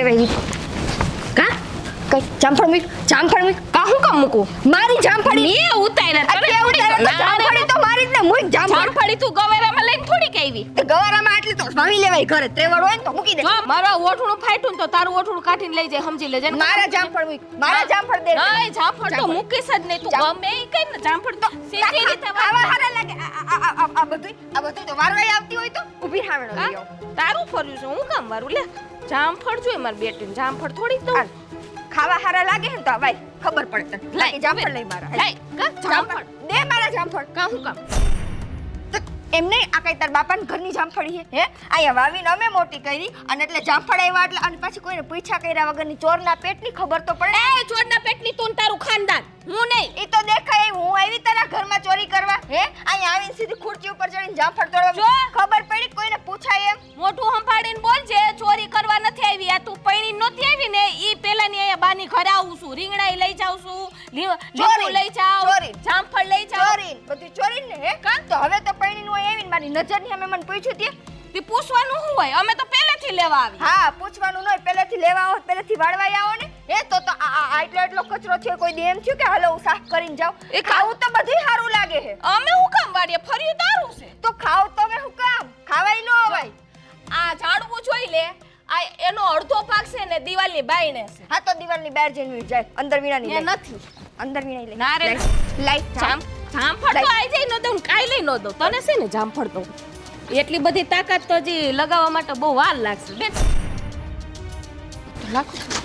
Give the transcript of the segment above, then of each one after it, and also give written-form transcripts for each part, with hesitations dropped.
લેવાય કા કઈ જામફળ મૂક કા હું કામ મૂકું મારી જામફળી એ ઉતાર્યા તને જામફળી તો મારી જ ને મૂક જામફળી તું ગવેરામાં લઈને થોડીક આવી ગવારામાં આટલી તો ભાવી લેવાય ઘરે ત્રેવડ હોય ને તો મૂકી દે જો મારા ઓઠું ફાટ્યું ને તો તારું ઓઠું કાઢીને લઈ જાય સમજી લેજે મારા જામફળ મૂક મારા જામફળ દે નહીં જામફળ તો મૂકીશ જ નહીં તું ગમે ઈ કઈ ને જામફળ તો સીધી રીતે આવા હારા લાગે આ બધું તો વારવાઈ આવતી હોય તો ઊભી હાવણો લઈ આવ તારું ફર્યું છે હું કામ વારું લે જામફળ જોઈ મારી બેટીને જામફળ થોડીક તો ખાવા હારા લાગે ને તો ભાઈ ખબર પડે તને લાગે જામફળ લઈ મારા લઈ કા જામફળ દે મારા જામફળ કા હું કામ એમ નહીં આ કઈ તાર બાપાની ઘરની જામફળી હે અહીંયા વાવીને અમે મોટી કરી અને એટલે જામફળ આવ્યા એટલે અને પછી કોઈને પૂછા કર્યા વગરની ચોરના પેટની ખબર તો પડે એ ચોરના પેટની તું તારું ખાનદાન હું નહીં ઈ તો દેખાય હું આવી તારા ઘરમાં ચોરી કરવા હે અહીંયા આવીને સીધી ખુરચી ઉપર ચડીને જામફળ તોડવા ખબર પડી કોઈને પૂછાય એમ મોટું સંભાળીને બોલજે ચોરી કરવા નથી આવી આ તું પૈણી નહોતી આવી ને ઈ પેલાની અહીંયા બાની ઘરે આવું છું રીંગણાઈ લઈ જાઉં છું લીંબુ લઈ જાઉં જામફળ લઈ જાઉં ચોરી બધું ચોરી ને હે તો હવે તો પૈણી નું આવીને મારી નજરની અમે મને પૂછ્યું તે પૂછવાનું શું હોય અમે તો પહેલેથી લેવા આવી હા પૂછવાનું નય પહેલેથી લેવા આવો પહેલેથી વાળવા આવો ને હે તો એટલો કચરો થયો કોઈ દે એમ થયું કે હાલો હું સાફ કરીને જાઉં એ ખાવું તો બધું સારું લાગે છે અમે હું કામ વાડીએ ફર્યું તારું છે તો ખાવ તો મે હું કામ ખાવાય નો અવાય આ ઝાડવું જોઈ લે આ એનો અડધો ભાગ છે ને દિવાલની બાયણે છે હા તો દિવાલની બહાર જઈને જાય અંદર વીણાની ને નથી અંદર વીણાઈ લે ના રે લાઈટ જામફળ તો આઈ જાય ન દઉં કાઈ લઈ ન દઉં તને છે ને જામફળ તો એટલી બધી તાકાત તો હજી લગાવવા માટે બહુ વાર લાગશે બેન લાખો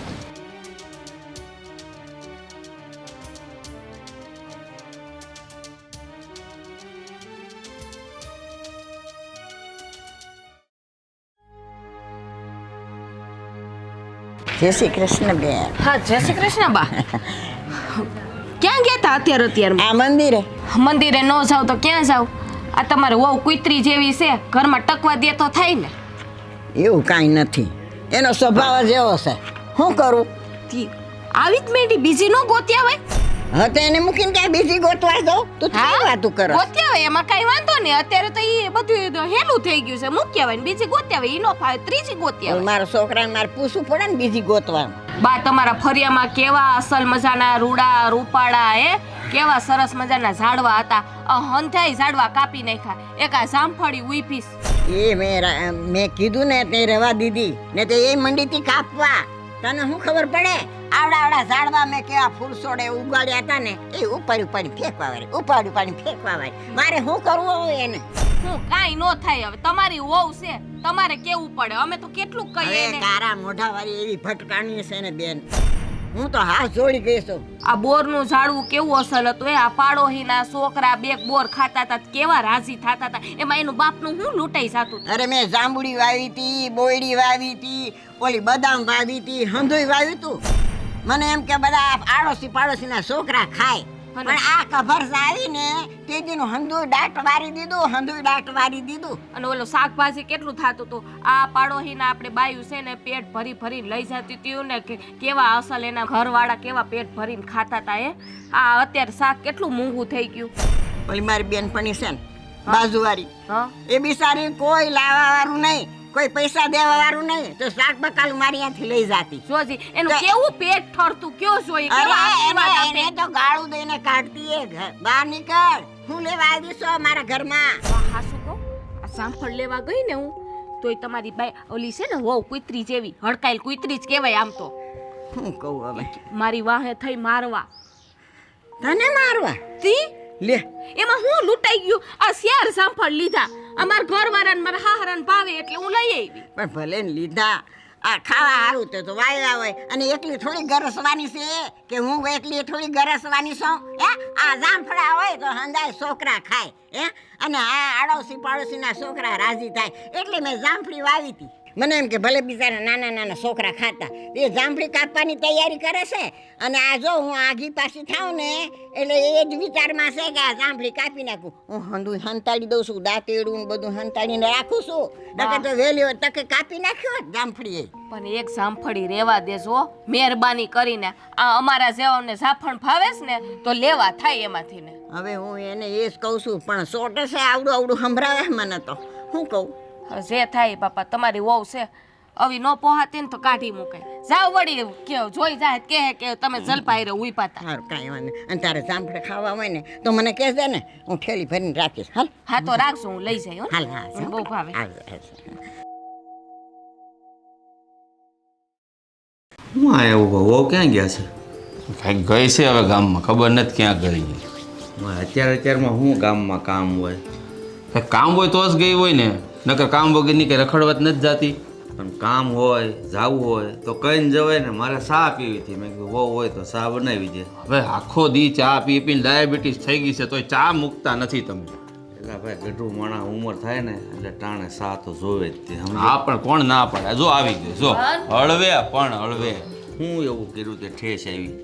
જય શ્રી કૃષ્ણ બેન. હા જય શ્રી કૃષ્ણ બા ક્યાં ગયા તા અત્યારે આ મંદિરે મંદિરે ન જાવ તો ક્યાં જાવ આ તમારે વહુ કુતરી જેવી છે ઘરમાં ટકવા દે તો થાય ને એવું કાંઈ નથી એનો સ્વભાવ જ એવો છે શું કરું આવી જ મેડી બીજી નો ગોત્યા હોય હા તો એને મૂકીને ક્યાંય બીજી ગોતવા દઉં તું કેવી વાતું કરો ગોત્યા હોય એમાં કઈ વાંધો નહીં અત્યારે તો એ બધું હેલું થઈ ગયું છે મૂક્યા હોય ને બીજી ગોત્યા હોય ઈ નો ફાવે ત્રીજી ગોત્યા હોય મારા છોકરાને મારે પૂછવું પડે ને બીજી ગોતવાનું બા તમારા ફરિયામાં કેવા અસલ મજાના રૂડા રૂપાળા કેવા સરસ મજાના ઝાડવા હતા હંધાઈ ઝાડવા કાપી નાખ્યા એક આ જામફળી ઉઈપીસ એ મેં કીધું ને તે રહેવા દીધી ને તે એ મંડીથી કાપવા તને શું ખબર પડે આવડા ઝાડવા મેં કેવા ફૂલ છોડે ઉગાડ્યા હતા ને એ ઉપાડી ફેંકવા વાળી મારે શું કરવું હોય એને હું કાઈ નો થાય હવે તમારી વહુ છે તમારે કેવું પડે અમે તો કેટલું કહીએ ને તારા મોઢા વાળી એવી ભટકાણી છે ને બેન હું તો હાથ જોડી ગઈ છું આ બોરનું ઝાડવું કેવું અસલ હતું આ પાડોહીના છોકરા બે બોર ખાતા હતા કેવા રાજી થતા હતા એમાં એનું બાપનું હું લૂંટાઈ જાતું અરે મેં જાંબુડી વાવી હતી બોયડી વાવી હતી ઓલી બદામ વાવી હતી હંધોઈ વાવી તું મને એમ કે બધા આડોશી પાડોશીના છોકરા ખાય પણ આ કભર આવીને તે દીનું હંધોઈ દાટ વારી દીધું અને ઓલો શાકભાજી કેટલું થાતું હતું આ પાડોહીના આપણે બાયું છે ને પેટ ભરીને લઈ જતી હતી ને કેવા અસલ એના ઘરવાળા કેવા પેટ ભરીને ખાતા હતા આ અત્યારે શાક કેટલું મોંઘું થઈ ગયું ઓલી મારી બેનપણી છે ને બાજુવાળી એ બિચારી કોઈ લાવવા વાળું નહીં કોઈ પૈસા દેવા વાળું નહીં તો શાક બકાલ મારી ત્યાંથી લઈ જાતી જોજી એનું કેવું પેટ ઠરતું કયો જોઈ એને તો ગાળું દઈને કાઢતી એ બહાર નીકળ હું લેવા આવી છું મારા ઘરમાં હાસુ કહો આ જામફળ લેવા ગઈ ને હું તોય તમારી બાઈ ઓલી છે ને વહુ કુતરી જેવી હડકાયેલ કુતરી જ કહેવાય આમ તો હું કહું હવે મારી વાહે થઈ મારવા તને મારવા તી લે એમાં હું લૂંટાઈ ગયું આ શેર જામફળ લીધા અમાર ઘરવાળાને મારા હાહરાને ભાવે એટલે હું લઈ આવી પણ ભલે ને લીધા આ ખાવા હારું તો વાયલા હોય અને એકલી થોડી ગરસવાની છે કે હું એકલી થોડી ગરસવાની છું હે આ જામફળા હોય તો હંધાય છોકરા ખાય હે અને આ આડોશી પાડોશીના છોકરા રાજી થાય એટલે મેં જામફળી વાવી હતી મને એમ કે ભલે બિચારા નાના છોકરા ખાતા એ જામફળી કાપવાની તૈયારી કરે છે અને આ જો હું આઘી પાછી થાઉં ને એટલે એ જ વિચારમાં છે કે આ જામફળી કાપી નાખું હું હંતાડી દઉં છું દાંતેડું બધું હંતાડીને રાખું છું નકર તો વહેલી હોય તકે કાપી નાખ્યો જામફળી પણ એક જામફળી રેવા દેજો મહેરબાની કરીને આ અમારા જેવાને જાફણ ભાવેસ ને તો લેવા થાય એમાંથી ને હવે હું એને એ જ કહું છું પણ સોટે છે આવડું સંભળાવે મને તો હું કહું જે થાય બાપા તમારી વહુ છે હવે ન પોહાતી ને તો કાઢી મુકાય. જાવ વળી કે જોઈ જાય કે તમે જલપાઈ રે ઉઈ પાતા. સારું કાંઈ વાંધો નહીં. અને તારે જામફળ ખાવા હોય ને તો મને કહેજે ને, હું થેલી ભરીને રાખીશ. હાલ હા તો રાખજો, હું લઈ જાય હો. હાલ હા મને બહુ ભાવે. હું આયા ઉભો વહુ ક્યાં ગયા છે? કાંઈક ગઈ છે હવે ગામમાં, ખબર નથી ક્યાં ગઈ. અત્યારમાં શું ગામમાં કામ હોય? કાંઈક કામ હોય તો જ ગઈ હોય ને, નકર કામ વગરની કંઈ રખડવા જ નથી જાતી. પણ કામ હોય જાવું હોય તો કઈને જવાય ને. મારે ચા પીવી હતી, મેં કીધું વહુ હોય તો ચા બનાવી દે. હવે આખો દી ચા પી પીને ડાયાબિટીસ થઈ ગઈ છે તોય ચા મૂકતા નથી તમે. એટલે ભાઈ ગઢું માણા ઉંમર થાય ને એટલે ટાણે ચા તો જોવે જ તે. હા પણ કોણ ના પાડે? જો આવી ગયો, જો હળવે પણ હળવે. હું એવું કર્યું તે ઠેસ આવી.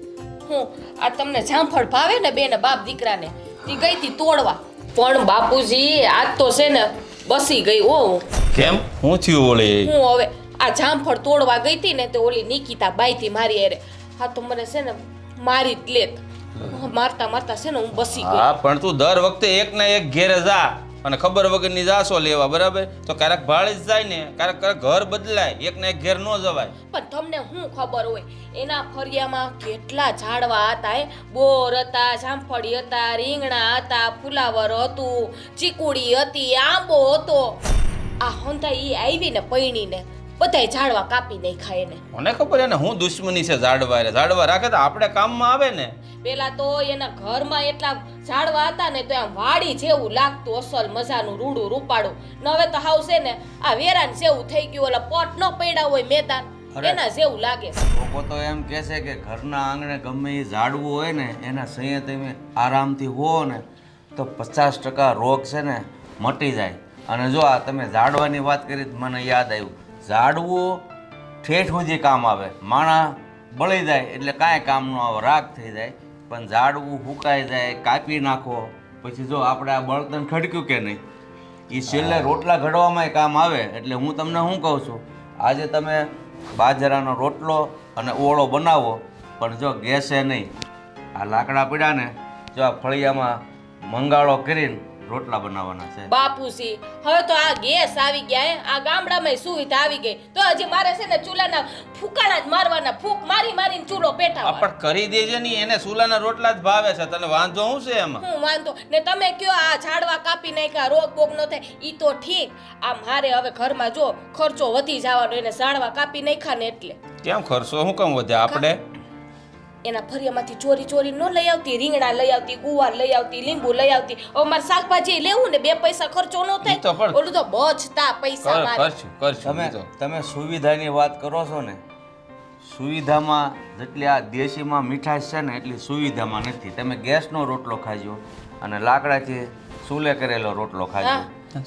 હું આ તમને જામફળ ભાવે ને બેને બાપ દીકરાને, ઈ ગઈ તી તોડવા. પણ બાપુજી આજ તો છે ને બસી ગઈ ઓ. કેમ? હું થયું ઓળી? હું હવે આ જામફળ તોડવા ગઈ તી ને તે ઓલી નિકિતા બાઈ થી મારી અરે, હા તો મને છે ને મારી જ લેત. મારતા મારતા છે ને હું બસી ગઈ. હા પણ તું દર વખતે એક ના એક ઘેરે જા અને ખબર વગરની જાશો લેવા, બરાબર? તો ક્યારેક ભાળી જ જાય ને, ક્યારેક ઘર બદલાય, એક ના એક ઘેર ન જવાય. પણ તમને શું ખબર હોય એના ફળિયામાં કેટલા ઝાડવા હતા, બોર હતા, જામફળી હતા, રીંગણા હતા, ફુલાવર હતું, ચીકુડી હતી, આંબો હતો. આ હંધા ઈ આવીને પૈણીને બધાય ઝાડવા કાપી નાખ્યા એને. મને ખબર એને હું દુશ્મની છે ઝાડવા રે. ઝાડવા રાખે તો આપણે કામમાં આવે ને. પેલા તો એના ઘરમાં એટલા ઝાડવા હતા ને તો આમ વાડી જેવું લાગતું, અસલ મજાનું રૂડું રૂપાડું. ને હવે તો હાવ છે ને આ વેરાન જેવું થઈ ગયું, ઓલા પોટ ન પડ્યા હોય મેદાન એના જેવું લાગે. લોકો તો એમ કહે છે કે ઘરના આંગણે ગમે એ ઝાડવું હોય ને એના સહીએ તમે આરામથી હો ને તો 50% રોગ છે ને મટી જાય. અને જો આ તમે ઝાડવાની વાત કરી તો મને યાદ આવ્યું, ઝાડવું ઠેઠ સુધી કામ આવે. માણા બળી જાય એટલે કાંઈ કામ ન આવે, રાગ થઈ જાય. પણ ઝાડવું ફૂંકાઈ જાય, કાપી નાખો પછી જો આપણે આ બળતણ ખડક્યું કે નહીં, એ છેલ્લે રોટલા ઘડવામાં કામ આવે. એટલે હું તમને શું કહું છું, આજે તમે બાજરાનો રોટલો અને ઓળો બનાવો, પણ જો ગેસે નહીં, આ લાકડા પડ્યા ને જો આ ફળિયામાં મંગાળો કરીને રોટલા બનાવવાના છે. બાપુજી હવે તો આ ગેસ આવી ગયા, આ ગામડામાં સુવિધા આવી ગઈ, તો હજી મારે છે ને ચૂલાના ફૂકાણા જ મારવાના, ફૂક મારી મારીને ચૂલો પેટાવવાનો. પણ કરી દેજે ની, એને સુલાના રોટલા જ ભાવે છે, તને વાંધો શું છે એમાં? હું વાંધો ને તમે કયો આ ઝાડવા કાપી નાખ્યા, રોગ બોગ ન થાય ઈ તો ઠીક. આ મારે હવે ઘરમાં જો ખર્ચો વધી જવાનો, એને ઝાડવા કાપી નાખ્યા ને એટલે. કેમ ખર્ચો શું કામ વધે? આપણે એના ફરિયામાંથી ચોરી ચોરી ન લઈ આવતી, રીંગણા લઈ આવતી, ગુવાર લઈ આવતી, લીંબુ લઈ આવતી. હવે મારે શાકભાજી લેવું ને 2 પૈસા ખર્ચો ન થાય, ઓલું તો બચતા પૈસા મારે. તમે સુવિધાની વાત કરો છો ને, સુવિધામાં જેટલી આ દેશીમાં મીઠાશ છે ને એટલી સુવિધામાં નથી. તમે ગેસનો રોટલો ખાજો અને લાકડાથી ચૂલે કરેલો રોટલો ખાજો.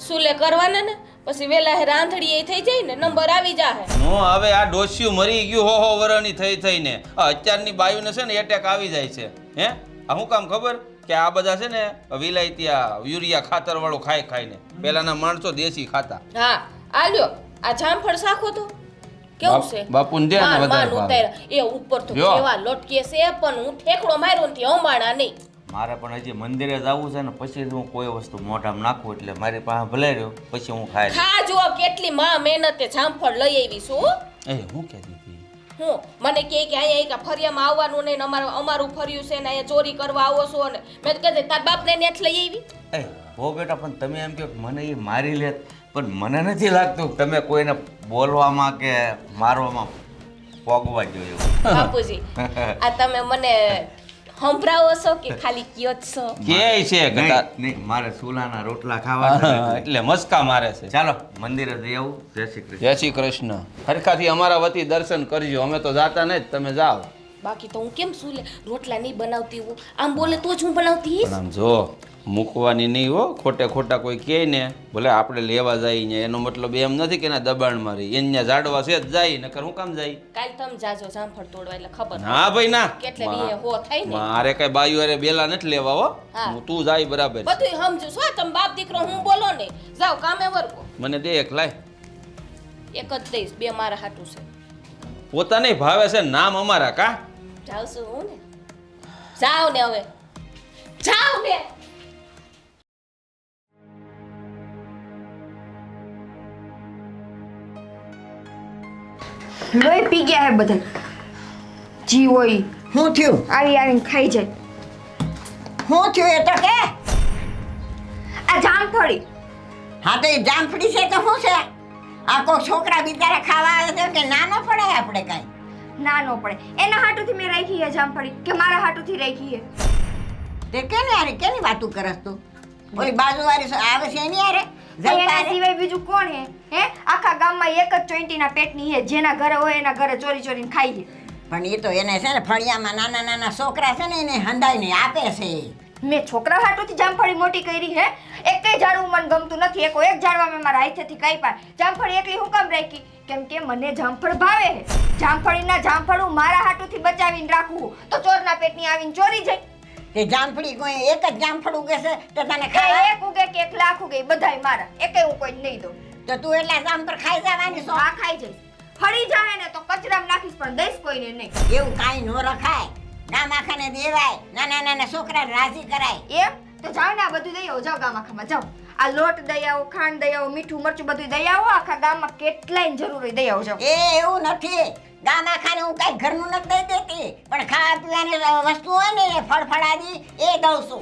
સુલે કરવાના ને પછી વેલા રાંધડી થઈ જાય ને નંબર આવી જાય. નો હવે આ ડોસ્યું મરી ગયું હો વરની થઈ થઈને. અત્યારની બાયુને છે ને એટેક આવી જાય છે. હે આ શું કામ ખબર કે આ બધા છે ને વિલાયતી આ યુરિયા ખાતર વાળું ખાઈ ખાઈને. પહેલાના માણસો દેશી ખાતા. હા આલ્યો આ જામફળ શાખો તો કેવું છે બાપુને દે ને વધારે એ ઉપર તો કેવા લટકે છે, પણ હું ઠેકડો માર્યો ને હમાણા નહીં. મારે પણ હજી મંદિરે જવું છે ને પછી હું કોઈ વસ્તુ મોઢામાં નાખું એટલે મારી પાસે ભલે રહ્યો પછી હું ખાઈ ખાજો. કેટલી માં મહેનતે જામફળ લઈ આવી છું. એ હું કહેતી હતી, હું મને કે અહીંયા ફરિયામાં આવવાનું નહીં, અમારું ફર્યું છે ને અહીંયા ચોરી કરવા આવો છો ને. મેં તો કહેતી તાર બાપને નેઠ લઈ આવી. એ હો બેટા, પણ તમે એમ કહો મને એ મારી લે, પણ મને નથી લાગતું તમે કોઈને બોલવામાં કે મારવામાં પોગવા જોઈએ. બાપુજી આ તમે મને સંભળાવો છો કે ખાલી કયો જ છો? કે છે નહીં, મારે સુલાના રોટલા ખાવા છે એટલે મસ્કા મારે છે. ચાલો મંદિરે જઈ આવું. જય શ્રી કૃષ્ણ. જય શ્રી કૃષ્ણ. હરખાથી અમારા વતી દર્શન કરજો, અમે તો જાતા નહીં, તમે જાઓ. બાકી તો હું કેમ સુલે રોટલા નહીં બનાવતી હું, આમ બોલે તો જ હું બનાવતી. પણ આમ જો મૂકવાની નહીં હો, ખોટે ખોટા કોઈ કહે ને ભલે આપણે લેવા જાય ને, એનો મતલબ એમ નથી કે એના દબાણમાં રહી. એને ઝાડવા છે જ જાય, નકર હું કામ જાય? કાલ તમે જાજો જામફળ તોડવા એટલે ખબર. ના ભાઈ ના, કેટલે વીએ હો થાય ને. મારે કઈ બાયું અરે બેલા નથી લેવા હો. તું જાય બરાબર. બધું સમજુ છો તમે બાપ દીકરો, હું બોલો ને જાઓ કામે વર્ગો. મને દે એક લાય. એક જ દઈશ, 2 મારા હાટું છે. પોતાને ભાવે છે નામ અમારા કા. જાવ છું હું ને, જાવ ને હવે જાવ ને. લોહી પી ગયા હે બધા. જી હોય શું થયું આવીને ખાઈ જાય. શું થયું એ તો કે આ જામફળી હા તો એ જામફળી છે તો શું છે આ કોઈ છોકરા બિચારા ખાવા આવે છે કે નાનો પડે આપણે કાંઈ ના નો પડે. એના હાટુથી મેં રાખી હે જામફળી કે મારા હાટુથી રાખી હે? તે કેની વાતું કરસ તું ઓલી બાજુવાળી આવે છે એની હારે એના સિવાય બીજું કોણ હે? હે આખા ગામમાં એક જ ચોઈટીના પેટની હે. જેના ઘરે હોય એના ઘરે ચોરી ચોરીને ખાઈ હે. પણ એ તો એને છે ને ફળિયામાં નાના નાના છોકરા છે ને એને હંધાઈને આપે છે. મેં છોકરા હાટુથી જામફળી મોટી કરી હે. એકેય ઝાડવું મને ગમતું નથી. એક ઝાડવા મેં મારા હાથેથી કાપ્યા. જામફળી એકલી હું કામ રાખી? કેમ કે મને જામફળ ભાવે હે. જામફળીના જામફળ હું મારા હાટુથી બચાવીને રાખું તો ચોરના પેટની આવીને ચોરી જાય. તે જામફળી કોઈ એક જ જામફળ ઉગે છે તો તને એ ખાવા એક ઉગે કે 1 લાખ ઉગે બધાય મારા. એકેય હું કોઈ નહીં દઉં. તો તું એટલા જામફળ ખાઈ જવાની છો આ ખાઈ જઈશ. ફળી જાય ને તો કચરામાં નાખીશ પણ દઈશ કોઈને નહીં. એવું કાંઈ ન રખાય ગામ આખાને દેવાય નાના નાના છોકરાને રાજી કરાય એમ તો જાઓ ને આ બધું દઈ આવો. જાઓ ગામ આખામાં જાઓ. આ લોટ દઈ આવો, ખાંડ દઈ આવો, મીઠું મરચું બધું દઈ આવો. આખા ગામમાં કેટલાય જરૂર હોય દઈ આવો. જાઓ. એ એવું નથી ગામ આખાને હું કાંઈ ઘરનું નથી દઈ દેતી પણ ખાવા પીવાની વસ્તુ હોય ને એ ફળફળાદી એ દઉં છું.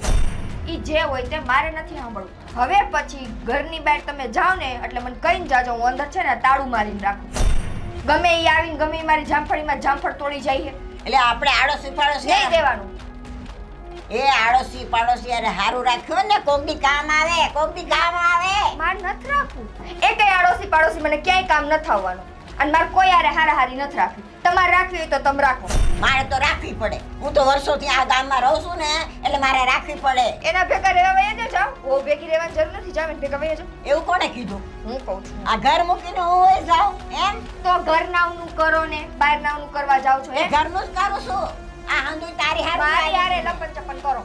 ઈ જે હોય તે મારે નથી સાંભળવું. હવે પછી ઘરની બહાર તમે જાઓ ને એટલે મને કહીને જાજો. હું અંદર છે ને તાળું મારીને રાખું. ગમે ઈ આવીને ગમે ઈ મારી જામફળીમાં જામફળ તોડી જાય છે. એટલે આપણે આડોશી નહીં પાડોશી દેવાનું. એ આડોશી પાડોશી અરે હારું રાખ્યું ને કોક દી કામ આવે કોક દી કામ આવે મારે નથી રાખવું. એકેય આડોશી પાડોશી મને ક્યાંય કામ નથી આવવાનું. અને મારે કોઈ હારે હારાહારી નથી રાખવી. તમારે રાખવી હોય તો તમે રાખો. મારે તો રાખવી પડે હું તો વર્ષોથી આ ગામમાં રહું છું ને એટલે મારે રાખવી પડે. એના ભેગા રહેવા વયા જાઓ. ઓ ભેગી રહેવાની જરૂર નથી. જાવ એને ભેગા વયા જાઓ. એવું કોણે કીધું હું કહું છું. આ ઘર મૂકીને હું હોય જાઉં એમ તો ઘર નાવનું કરો ને બહાર નાવનું કરવા જાવ છો. એ ઘરનું જ કરું છું. આ હંધુય તારી હારું મારી હારે લપન ચપન કરો.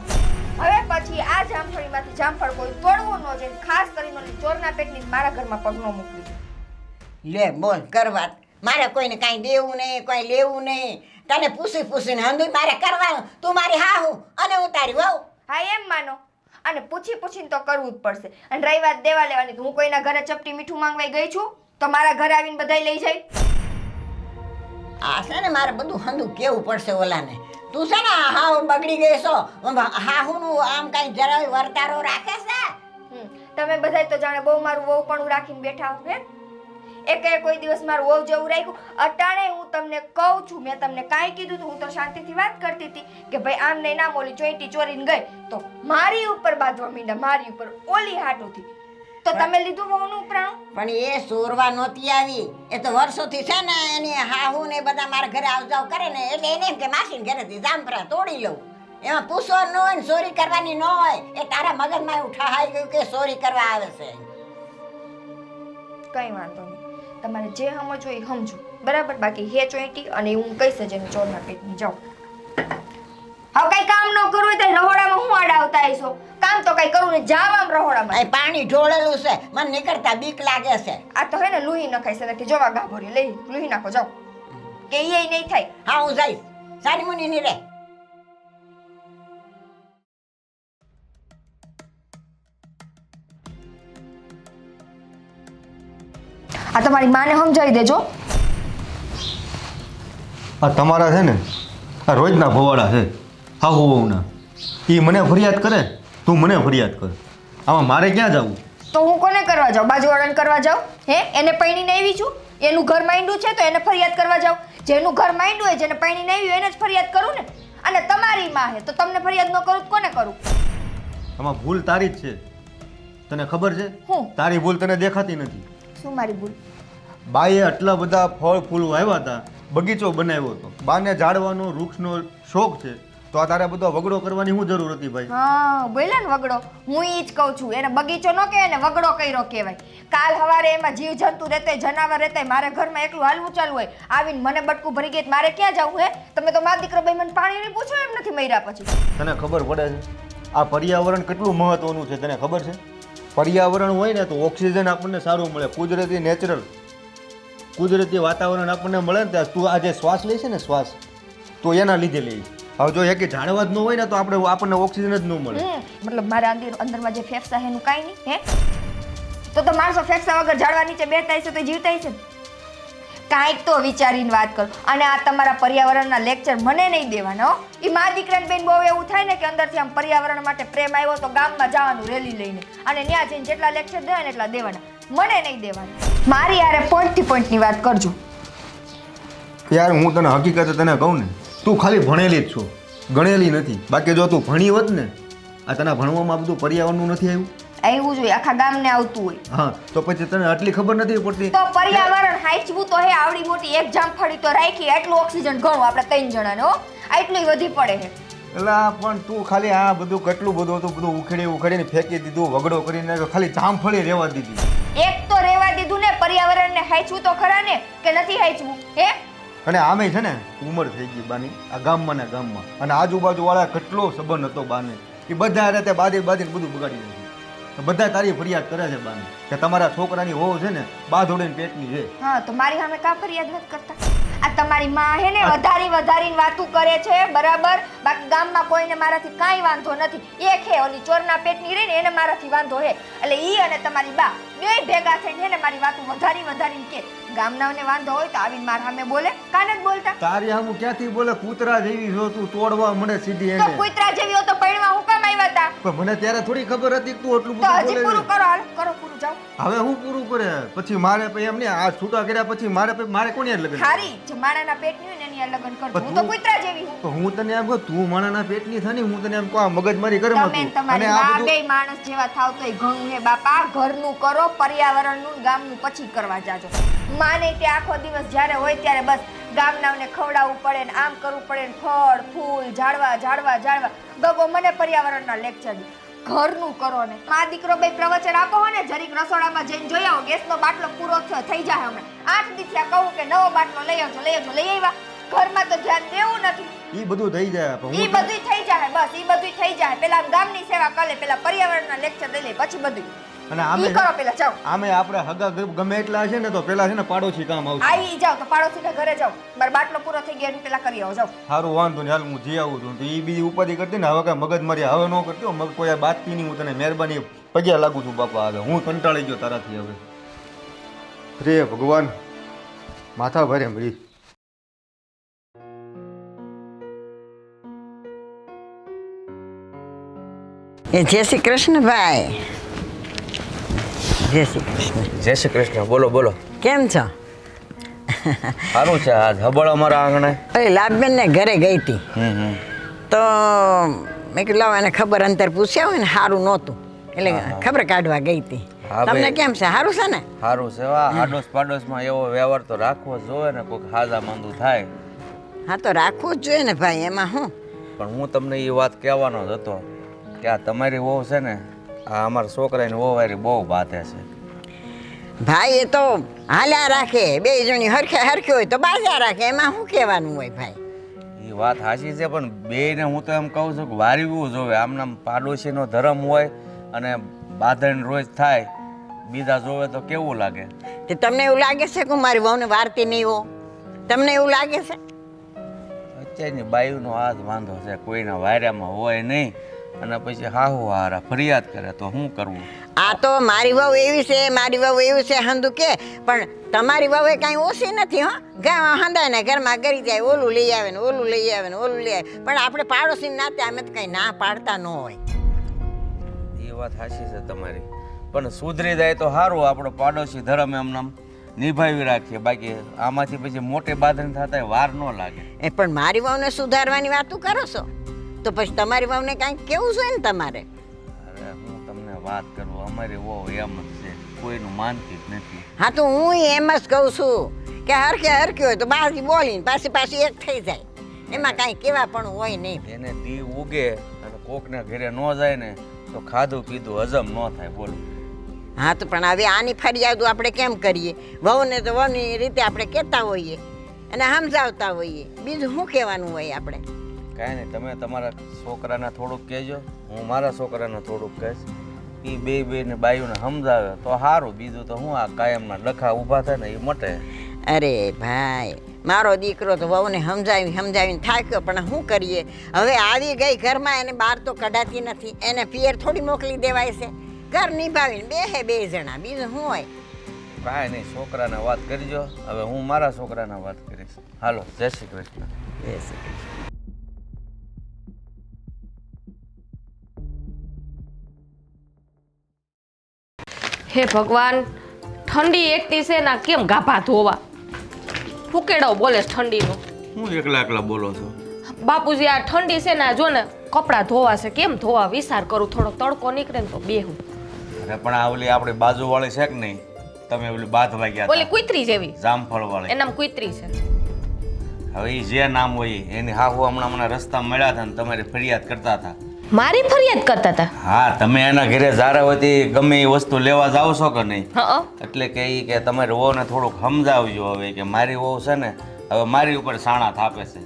હવે પછી આ જામફળીમાંથી જામફળ કોઈ તોડવું ન જોઈએ. ખાસ કરીને ચોરના પેટની મારા ઘરમાં પગ ન મૂકવી. લે બોલ કર વાત મારે કોઈને કાંઈ દેવું નહીં કોઈ લેવું નહીં તને પૂછીને હંધુય મારે કરવાનું તું મારી હાહુ અને હું તારી વહુ. હા એમ માનો. અને પૂછીને તો કરવું જ પડશે. અને રહી વાત દેવા લેવાની તો હું કોઈના ઘરે ચપટી મીઠું માંગવાઈ ગઈ છું તો મારા ઘરે આવીને બધાય લઈ જાય. આ છે ને મારે બધું હંધું કેવું પડશે ઓલાને તું છે ને હાવ બગડી ગઈ છો હાહુનું આમ કાંઈ જરાય વર્તારો રાખે છે. તમે બધાય તો જાણે બહુ મારું વહુ પણ રાખીને બેઠા હો. એકે કોઈ દિવસ મારું વહુ જેવું રાખ્યું? અટાણે હું તમને કહું છું. મેં તમને કાંઈ કીધું તું? હું તો શાંતિથી વાત કરતી હતી કે ભાઈ આમ નહીં નામ ઓલી ચોઈટી ચોરીને ગઈ તો મારી ઉપર બાંધવા માંડ્યા. મારી ઉપર ઓલી હાટુથી તો તમે લીધું વહુનું ઉપરાણું. પણ એ સોરવા નહોતી આવી એ તો વર્ષોથી છે ને એની હાહુ ને બધા મારા ઘરે આવજાવ કરે ને એટલે એને એમ કે માસીને ઘરેથી જામફળા તોડી લઉં. એમાં પૂછવાનું ન હોય ને ચોરી કરવાની ન હોય એ તારા મગજમાં એવું ઠહાઈ ગયું કે ચોરી કરવા આવે છે. કઈ વાંધો નહીં. તમારે જે સમજો એ સમજો બરાબર. બાકી હે ચોઈટી અને હું કહીશ જ એને ચોરના પેટની જાઓ. હવે કઈ કામ ન કરવું હોય તો રહોડામાં હું આડાવતા આવીશો? કામ તો કઈ કરવું ને જાવ આમ રહોડામાં. અહીં પાણી ઢોળેલું છે મને નીકળતા બીક લાગે છે. આ તો હે ને લુહી નખાય છે કે જોવા ગાભોરી લઈ લુહી નાખો જાઓ કે એ નહીં થાય. હા હું જઈશ સારી મુની ની રે. આ તમારી માને સમજાવી દેજો. આ તમારા છે ને આ રોજના ભવાડા છે હાહુ વહુના. એ મને ફરિયાદ કરે તું મને ફરિયાદ કર. આમાં મારે ક્યાં જવું? તો હું કોને કરવા જાઉં? બાજુવાળાને કરવા જાઉં? હે એને પૈણીને આવી છું. એનું ઘર માંડ્યું છે તો એને ફરિયાદ કરવા જાઉં. જેનું ઘર માંડ્યું હોય જેને પૈણીને આવી હોય એને જ ફરિયાદ કરું ને. અને તમારી માં હે તો તમને ફરિયાદ ન કરું તો કોને કરું? આમાં ભૂલ તારી જ છે. તને ખબર છે? હું? તારી ભૂલ તને દેખાતી નથી. શું મારી ભૂલ? બાએ આટલા બધા ફળ ફૂલ વાવ્યા હતા, બગીચો બનાવ્યો હતો. બાને ઝાડવાનો વૃક્ષનો શોખ છે તો આ તારે બધો વગડો કરવાની શું જરૂર હતી ભાઈ? હા બોલ્યા ને વગડો. હું ઈ જ કહું છું. એને બગીચો ન કહેવાય ને વગડો કર્યો કહેવાય. કાલ સવારે એમાં જીવ જંતુ રહેતા જનાવર રહેતા મારે ઘરમાં એકલું હાલવું ચાલુ હોય આવીને મને બટકું ભરી ગઈ મારે ક્યાં જવું? હે તમે તો મારા દીકરો ભાઈ મને પાણી નહીં પૂછો એમ નથી મર્યા પછી. તને ખબર પડે છે આ પર્યાવરણ કેટલું મહત્વનું છે? તને ખબર છે? પર્યાવરણ હોય ને તો ઓક્સિજન આપણને સારું મળે. કુદરતી નેચરલ કુદરતી વાતાવરણ આપણને મળે ને ત્યાં તું આ જે શ્વાસ લે છે ને શ્વાસ તો એના લીધે લઈશ. હવે જો એક ઝાડવા જ ન હોય ને તો આપણને ઓક્સિજન જ ન મળે. મતલબ મારા અંદરમાં જે ફેફસા છે એનું કાંઈ નહીં. હે તો માણસો ફેફસા વગર ઝાડવા નીચે બેઠા છે તો જીવતા છે. કાંઈક તો વિચારીને વાત કરો. અને આ તમારા પર્યાવરણના લેક્ચર મને નહીં દેવાના હો. એ મારા દીકરાને બેન બહુ એવું થાય ને કે અંદરથી આમ પર્યાવરણ માટે પ્રેમ આવ્યો તો ગામમાં જવાનું રેલી લઈને અને ત્યાં જઈને જેટલા લેક્ચર દેવાય ને એટલા દેવાના. મને નહીં દેવાના. મારી યારે પોઈન્ટથી પોઈન્ટની વાત કરજો. યાર હું તને હકીકત તને કહું ને, તું ખાલી ભણેલી જ છો, ગણેલી નથી. બાકી જો તું ભણી હોત ને, આ તને ભણવામાં બધું પર્યાવરણનું નથી આવ્યું. એવું જોઈએ આખા ગામને આવતું હોય. હા તો પછી તને આટલી ખબર નથી પડતી. તો પર્યાવરણ હાચવું તો હે. આવડી મોટી એક જામફળી તો રાખી, એટલું ઓક્સિજન ઘણું આપણે 3 જણાને હો. આટલું વધી પડે છે. એટલે પણ તું ખાલી આ બધું કેટલું બધું હતું, બધું ઉખેડીને ફેંકી દીધું, વગડો કરીને ખાલી જામફળી રહેવા દીધી. એક તો રહેવા દીધું ને, પર્યાવરણને હાચવું તો ખરા ને, કે નથી હાચવું હે? અને આમે છે ને ઉંમર થઈ ગઈ બાની, આ ગામમાં ને ગામમાં, અને આજુબાજુ વાળા કેટલો સંબંધ હતો બાને, એ બધા રીતે બાદી બધું બગાડી દીધું. તો બધા તારી ફરિયાદ કરે છે બાને કે તમારા છોકરાની વહુ છે ને બાધોડીને પેટની છે. હા તો મારી સામે કા ફરિયાદ નથી કરતા? આ તમારી માં હે ને વધારીને વાતું કરે છે બરાબર. બાકી ગામમાં કોઈને મારાથી કાંઈ વાંધો નથી. એક હે ઓલી ચોરના પેટની રહી ને એને મારાથી વાંધો હે. એટલે ઈ અને તમારી બા બે ભેગા થઈને ને મારી વાતું વધારીને કે ગામનાઓને વાંધો હોય તો આવીને મારા સામે બોલે. કાને જ બોલતા? તારી સામું ક્યાંથી બોલે? કૂતરા જેવી છો તું, તોડવા મળે સીધી તો એને. કુતરા જેવી હો તો પૈણવા હું કામ આવ્યા હતા? પણ મને ત્યારે થોડી ખબર હતી કે તું એટલું તો બધું હજી પૂરું બોલે. કરો. હાલ કરો પૂરું, જાઓ. હવે હું પૂરું કરે પછી મારે પછી એમ નહીં, આ છૂટા કર્યા પછી મારે કોની હારે લગ્ન? હારી જે માણાના પેટની હોય ને એની હારે લગ્ન કરજો. હું તો કુતરા જેવી હું. તો હું તને એમ કહું, તું માણાના પેટની થાની, હું તને એમ કહું આ મગજમારી કરે તમે મતું. તમારી અને આ બા બધું બેય માણસ જેવા થાવ તોય ઘણું હે બાપા. ઘરનું કરો, પર્યાવરણનું ને ગામનું પછી કરવા જાજો. માને તે આખો દિવસ જ્યારે હોય ત્યારે બસ ગામનાઓને ખવડાવવું પડે ને આમ કરવું પડે ને ફળ ફૂલ ઝાડવા ગગો મને પર્યાવરણના લેક્ચર દે. ઘરનું કરો ને. મા દીકરો બે પ્રવચન આપો હોય ને, જરીક રસોડામાં જઈને જોઈ આવો, ગેસનો બાટલો પૂરો થયો થઈ જાય હમણાં. 8 દી થયા કહું કે નવો બાટલો લઈ આવજો લઈ આવ્યા. ઘરમાં તો ધ્યાન દેવું નથી. ઈ બધું થઈ જાય પણ ઈ હું બધું થઈ જાય, બસ ઈ બધું થઈ જાય. પેલા ગામની સેવા કરે, પેલા પર્યાવરણના લેક્ચર દઈ લે, પછી બધું અને આમે ઈ કરો. પેલા જાઓ, આમે આપણે હગા ગમે એટલા છે ને તો પેલા છે ને પાડોશી કામ આવશે. આવી જાઓ તો પાડોશીના ઘરે જાઓ. મારો બાટલો પૂરો થઈ ગયો પેલા કરી આવો, જાઓ. સારું વાંધો ને, હાલ હું જઈ આવું છું. તો ઈ બીજી ઉપાધિ કરતી ને હવે કાંઈ મગજ મારી હવે ન કરતી હો. મગ કોઈ આ બાતતી નહીં. હું તને મહેરબાની પગ્યા લાગુ છું બાપા. હવે હું કંટાળી ગયો તારાથી. હવે રે ભગવાન, માથા ભારે મળી. જય શ્રી કૃષ્ણ ભાઈ. જય શ્રી કૃષ્ણ. જય શ્રી કૃષ્ણ. બોલો બોલો. કેમ છો? સારું છે. આજ હબળ અમારા આંગણે. અરે લાભબેન ને ઘરે ગઈ હતી તો મેં કીધું લાવ એને ખબર અંતર પૂછ્યા હોય ને, સારું નહોતું એટલે ખબર કાઢવા ગઈ હતી. હા તમને ભાઈ. કેમ છે? સારું છે ને? સારું છે. આડોશ પાડોશમાં એવો વ્યવહાર તો રાખવો જ જોઈએ ને, કોઈક હાજા માંદું થાય. હા તો રાખવું જ જોઈએ ને ભાઈ, એમાં શું? પણ હું તમને એ વાત કહેવાનો જ હતો કે આ તમારી વહુ છે ને, આ અમારા છોકરાની વહુ વારી બહુ બાધે છે. ભાઈ એ તો હાલ્યા રાખે, બે જણી હરખી હોય તો બાજા રાખે, એમાં શું કહેવાનું હોય ભાઈ? એ વાત સાચી છે, પણ બેયને હું તો એમ કહું છું કે વારવું જોવે. આમનામ પાડોશીનો ધર્મ હોય અને બાંધણ રોજ થાય, બીજા જોવે તો કેવું લાગે? તે તમને એવું લાગે છે કે હું મારી વહુને વારતી નહીં હો? તમને એવું લાગે છે? અત્યારની બાયુનો આ જ વાંધો છે, કોઈના વાર્યામાં હોય નહીં અને પછી હાહુ હારા ફરિયાદ કરે તો શું કરવું? આ તો મારી વહુ એવી છે, મારી વહુ એવી છે હંધુ કે, પણ તમારી વહુ એ કાંઈ ઓછી નથી હો. હંધાય ને ઘરમાં કરી જાય, ઓલું લઈ આવે ને ઓલું લઈ આવે ને ઓલું લઈ આવે. પણ આપણે પાડોશી નાતે અમે તો કંઈ ના પાડતા ન હોય. એ વાત સાચી છે તમારી, પણ સુધરી જાય તો સારું. આપણો પાડોશી ધર્મ એમનામ નિભાવી રાખીએ. બાકી આમાંથી પછી મોટી બાંધણી થતા વાર ન લાગે. એ પણ મારી વહુને સુધારવાની વાતું કરો છો તો પછી તમારી વહુને કાંઈક કેવું જોઈએ ને તમારે. અરે હું તમને વાત કરું, અમારી વહુ એમ જ છે, કોઈનું માનતી જ નથી. હા તો હું એમ જ કહું છું કે હરખી હોય તો બહારથી બોલીને પાછી એક થઈ જાય, એમાં કાંઈ કેવાપણું હોય નહીં. એને દી ઉગે અને કોકના ઘરે ન જાય ને તો ખાધું પીધું હજમ ન થાય. બોલો. હા તો પણ હવે આની ફરિયાદો આપણે કેમ કરીએ? વહુને તો વહુની રીતે આપણે કહેતા હોઈએ અને સમજાવતા હોઈએ, બીજું શું કહેવાનું હોય આપણે? કાંઈ નહીં, તમે તમારા છોકરાને થોડુંક કહેજો, હું મારા છોકરાને થોડુંક કહીશ. એ બેને બાયુને સમજાવે તો સારું. બીજું તો હું આ કાયમના ડખા ઊભા થાય ને એ મટે. અરે ભાઈ, મારો દીકરો તો વહુને સમજાવીને થાક્યો, પણ શું કરીએ? હવે આવી ગઈ ઘરમાં, એને બહાર તો કઢાતી નથી. એને પિયર થોડી મોકલી દેવાય છે? ઘર નિભાવીને બે જણા, બીજું શું હોય? કાંઈ નહીં, છોકરાને વાત કરજો. હવે હું મારા છોકરાને વાત કરીશ. હાલો, જય શ્રી કૃષ્ણ. જય શ્રી કૃષ્ણ. હે ભગવાન, ઠંડી એકતી છે ને કેમ ગાભા ધોવા? ફૂકેડો બોલે છે ઠંડીનો. હું એકલા એકલા બોલો છો? બાપુજી આ ઠંડી છે ને જો ને કપડાં ધોવા છે, કેમ ધોવા વિચાર કરું, થોડો તડકો નીકળે ને તો બેહું. અરે પણ આ ઓલી આપણી બાજુવાળી છે કે નહીં? તમે ઓલી બાંધવા ગયા ઓલી હતા, કુતરી જેવી, જામફળવાળી. એનામ કુતરી છે. હવે ઈ જે નામ હોય એની હાહુ હમણાં મને રસ્તા મળ્યા હતા ને તમારી ફરિયાદ કરતા હતા. મારી ફરિયાદ કરતા હતા? હા, તમે એના ઘરે જારે હોતી ગમે એ વસ્તુ લેવા જાવ છો કે નહીં? હા. એટલે કે ઈ કે તમારી વહુને થોડુંક સમજાવજો હવે કે મારી વહુ છે ને હવે મારી ઉપર સાણા થાપે છે.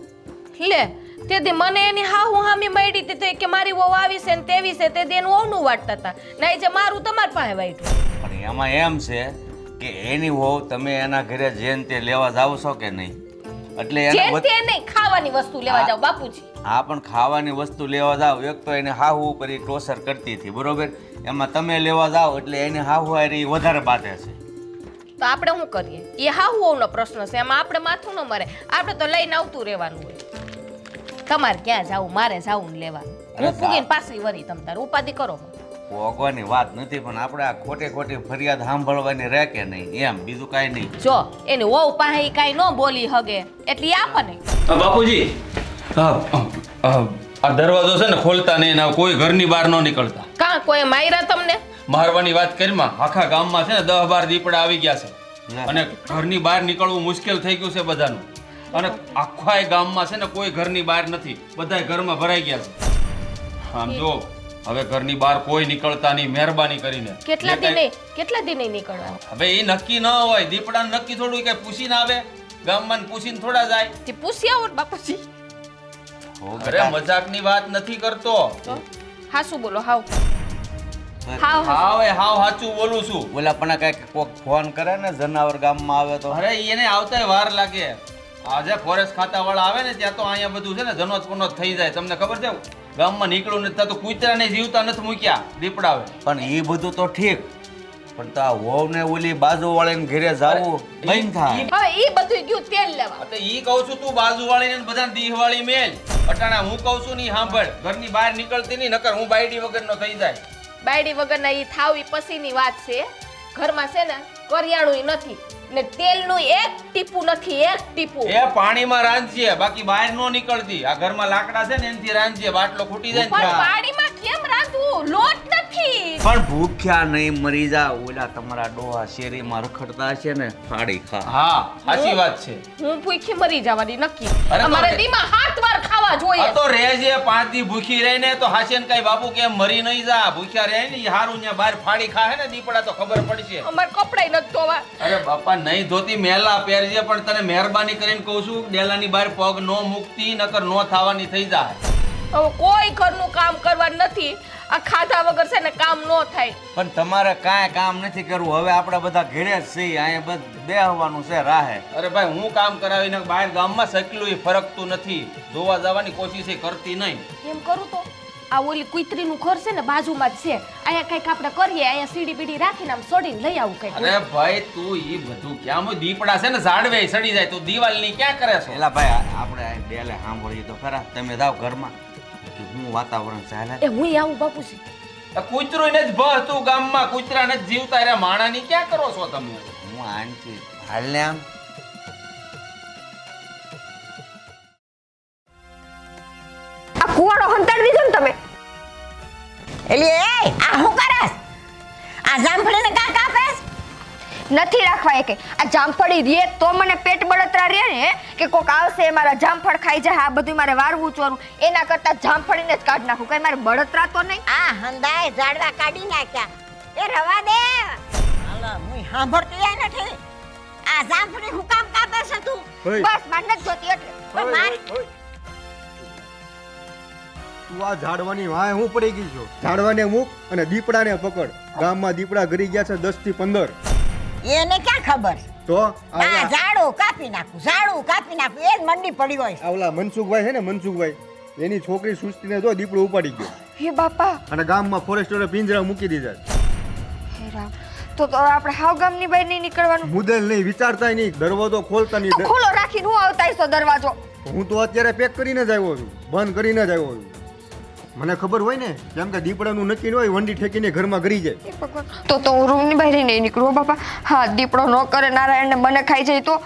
લે તેથી મને એની હાહુ હામી મળી હતી કે મારી વહુ આવી છે ને તેવી છે, તે એનું વહુનું વાટતા હતા. નહીં જે મારું તમારી પાસે વાટ્યું. પણ એમાં એમ છે કે એની વહુ તમે એના ઘરે જેન તે લેવા જાવ છો કે નહીં? એટલે એને જે તે નહીં, ખાવાની વસ્તુ લેવા જાવ બાપુજી. હા, પણ ખાવાની વસ્તુ લેવા જાવ, એક તો એને હાહુ ઉપર ઈ ટોસર કરતી હતી, બરોબર? એમાં તમે લેવા જાવ એટલે એને હાહુ હારી વધારે બાંધે છે. તો આપણે શું કરીએ? એ હાહુ વહુનો પ્રશ્ન છે, એમાં આપણે માથું ન મરે. આપણે તો લઈને આવતું રહેવાનું હોય. તમારે ક્યાં જાવું, મારે જાવું ને લેવા. હું પૂગીને પાછી વરી, તમ તાર ઉપાધિ કરો. ભોગવાની વાત નથી, પણ આપણે આ ખોટી ખોટી ફરિયાદ સાંભળવાની રહે કે નહીં એમ, બીજું કાંઈ નહીં. જો એની વહુ પાસે કાંઈ ન બોલી હગે એટલે ઈ આપે નહીં. બાપુજી, આ દરવાજો છે ને ખોલતા નહીં, ને કોઈ ઘરની બહાર ન નીકળતા. કાં કોઈ માર્યા તમને? મારવાની વાત કરીમાં આખા ગામમાં છે ને 10-12 દીપડા આવી ગયા છે, અને ઘરની બહાર નીકળવું મુશ્કેલ થઈ ગયું છે બધાનું. અને આખા ગામમાં છે ને કોઈ ઘરની બહાર નથી, બધા ઘરમાં ભરાઈ ગયા છે. આમ જો હવે ઘરની બહાર કોઈ નીકળતા નહીં, મહેરબાની કરીને. કેટલા દિન નીકળવા? હવે એ નક્કી ન હોય, દીપડાને નક્કી થોડું કઈ પૂછીને આવે, ગામમાં પૂછીને થોડા જાય. તે પૂછી આવો ને બાપુજી. અરે મજાકની વાત નથી કરતો. હાસુ બોલો, હાવ હાવ હાવ સાચું બોલું છું. ઓલા પણ કઈક કોક ફોન કરે ને જનાવર ગામમાં આવે તો અરે એને આવતાય વાર લાગે. આજે ફોરેસ્ટ ખાતા વાળા આવે ને ત્યાં તો અહીંયા બધું છે ને જનોત પનોત થઈ જાય. તમને ખબર છે, ગામમાં નીકળું નથી થતું, કૂતરાને જીવતા નથી મૂક્યા દીપડાવે. પણ એ બધું તો ઠીક, પણ તો આ વહુ ને ઓલી બાજુ વાળીને ઘરે જાવું બંધ થાય. હવે ઈ બધું ગયું તેલ લેવા. તો ઈ કહું છું, તું બાજુ વાળીને બધા દીહવાળી મેલ. અટાણા હું કહું છું ની સાંભળ, ઘરની બહાર નીકળતી નહીં, નકર હું બાયડી વગરનો થઈ જાય. બાયડી વગરના ઈ થાવ ઈ પછીની વાત છે. ઘરમાં છે ને કરિયાણું નથી ને તેલનું એક ટીપું નથી, એક ટીપું. એ પાણીમાં રાંધજે, બાકી બહાર નો નીકળતી. આ ઘરમાં લાકડા છે ને એનથી રાંધજે, બાટલો ફૂટી જાય ને પણ ત્યાં. પાણીમાં કેમ રાંધવું? લોટ નથી. પણ ભૂખ્યા નહીં મરી જા. ઓલા તમારા ડોહા શેરીમાં રખડતા હશે ને, ફાડી ખા. હા, સાચી વાત છે. હું ભૂખી મરી જવાની નક્કી. અરે તો અમારે રે- દીમાં 7 વાર ખાવા જોઈએ. આ તો રહેજે, 5 દી ભૂખી રહીને તો હાસેન કઈ બાપુ કેમ મરી નહીં જા. ભૂખ્યા રહે ને હારું ને બહાર ફાડી ખાહે ને દીપડા તો ખબર પડશે. અમારે કપડાય નથી ધોવા. અરે બાપા, નહીં ધોતી મેલા પહેરજે, પણ તને મહેરબાની કરીને કહું છું, ડેલાની બહાર પગ નો મૂકતી, નકર નો થવાની થઈ જાય. હવે કોઈ ઘરનું કામ કરવાનું નથી. આ ખાધા વગર છે ને કામ ન થાય. પણ તમારે કાંઈ કામ નથી કરવું. હવે આપણે બધા ઘરે જ છીએ, અહીંયા બેહવાનું છે રાહે. અરે ભાઈ, હું કામ કરાવીને બહાર ગામમાં સકલું ફરકતું નથી. જોવા જવાની કોશિશ એ કરતી નહીં. એમ કરું તો આ ઓલી કુતરીનું ઘર છે ને બાજુમાં જ છે. અહીંયા કઈક આપણે કરીએ, અહીંયા સીડી બીડી રાખીને આમ સડીને લઈ આવું કઈક. અરે ભાઈ, તું ઈ બધું ક્યાં હોય? દીપડા છે ને ઝાડવે સડી જાય, તું દિવાલની ક્યાં કરે છો? એલા ભાઈ, આપણે ડેલે સાંભળીએ તો ખરા. તમે જાઓ ઘરમાં, હું વાતાવરણ ચાલે. એ હું આવું બાપુજી. આ કૂતરું ને જ ભર તું ગામમાં, કૂતરા ને જ જીવતા રે. માણાની ક્યાં કરો છો તમે? હું આનથી હાલ ને આમ. આ કુવાડો હંતાડી દીધો ને તમે. એલી એ આ હું કરસ? આ જામફળીને કાં કાપેસ? નથી રાખવા એકે. આ જામફળી રે તો મને પેટ બળતરા રે ને કે કોક આવશે મારા જામફળ ખાઈ જાય. આ બધું મારે વારવું ચોરું, એના કરતા જામફળીને જ કાઢ નાખું. કઈ મારે બળતરા તો નહીં. આ હંદાય ઝાડવા કાઢી નાખ્યા. એ રવા દે. હાલો, હું સાંભળતી આય નથી. આ જામફળી હું કામ કાપેસ તું? બસ માર નથી જોતી એટલે. પણ મારી તું આ ઝાડવાની વાય હું પડી ગઈ છો? ઝાડવાને મૂક અને દીપડાને પકડ. ગામમાં દીપડા ઘરી ગયા છે 10 થી 15. એને ક્યાં ખબર? તો આ ઝાડું કાપી નાખું, ઝાડું કાપી નાખું, એ જ મંડી પડી હોય. આવલા મનસુખભાઈ છે ને, મનસુખભાઈ, એની છોકરી સૃષ્ટિને જો દીપડો ઉપાડી ગયો હે બાપા, અને ગામમાં ફોરેસ્ટરે પિંજરા મૂકી દીધા. હે રામ. તો આપણે હાવ ગામની બહાર નહીં નીકળવાનું. મુદલ નહીં, વિચારતાય નહીં, દરવાજો ખોલતા તો નહીં. ખુલ્લો રાખીને હું આવતા હશો દરવાજો? હું તો અત્યારે પેક કરીને જ આવ્યો છું, બંધ કરીને જ આવ્યો છું. મને ખબર હોય ને, કેમ કે દીપડાનું નક્કી ન હોય, વંડી ઠેકીને ઘરમાં ગરી જાય. એ ભગવાન, તો હું રૂમની બહાર નહીં નીકળું હો બાપા. હા, દીપડો ન કરે નારાયણને મને ખાઈ જાય તો?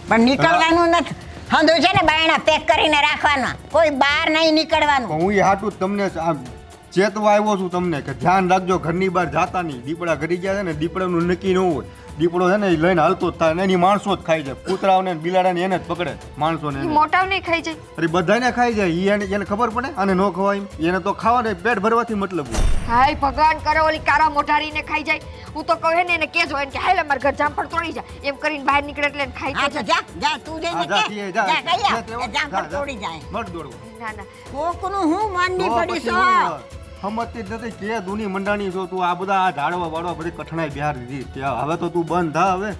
પણ નીકળવાનું નથી. હંધુ છે ને બાયણા પેક કરીને રાખવાના, કોઈ બહાર નહીં નીકળવાનું. હું એ હાટું જ તમને આ ચેતવા આવ્યો છું તમને કે ધ્યાન રાખજો, ઘરની બહાર જાતા નહીં. દીપડા ઘરી ગયા છે ને, દીપડાનું નક્કી ન હોય. દીપડો છે ને એ લઈને હાલતો જ થાય ને, એની માણસો જ ખાઈ જાય. કૂતરાઓને ને બિલાડાને એને જ પકડે, માણસોને ઈ એને. મોટાવ નહીં ખાઈ જાય? અરે બધાને ખાઈ જાય. એને ખબર પડે આને ન ખવાય, એને તો ખાવાને પેટ ભરવાથી મતલબ હોય. હાય ભગવાન કરે ઓલી કારા મોઢારીને ખાઈ જાય. હું તો કહે ને એને કેજો એને કે હાલ અમાર ઘર જામફળ તોડી જા, એમ કરીને બહાર નીકળે એટલે એને ખાઈ હા તો તો જાય. જા તું જઈને જા, કે જા, જા કહી જા, આવ. એ જામફળ તોડી જાય. મત દોડવું. ના ના, કોકનું હું માંડી તો પડી પછી છો. હું સમજતી જ નથી કે દુની મંડાણી છો તું. આ બધા આ ઝાડવા વાળવા બધી કઠણાઈ બિહાર દીધી. ત્યાં હવે તો તું બંધ થા હવે.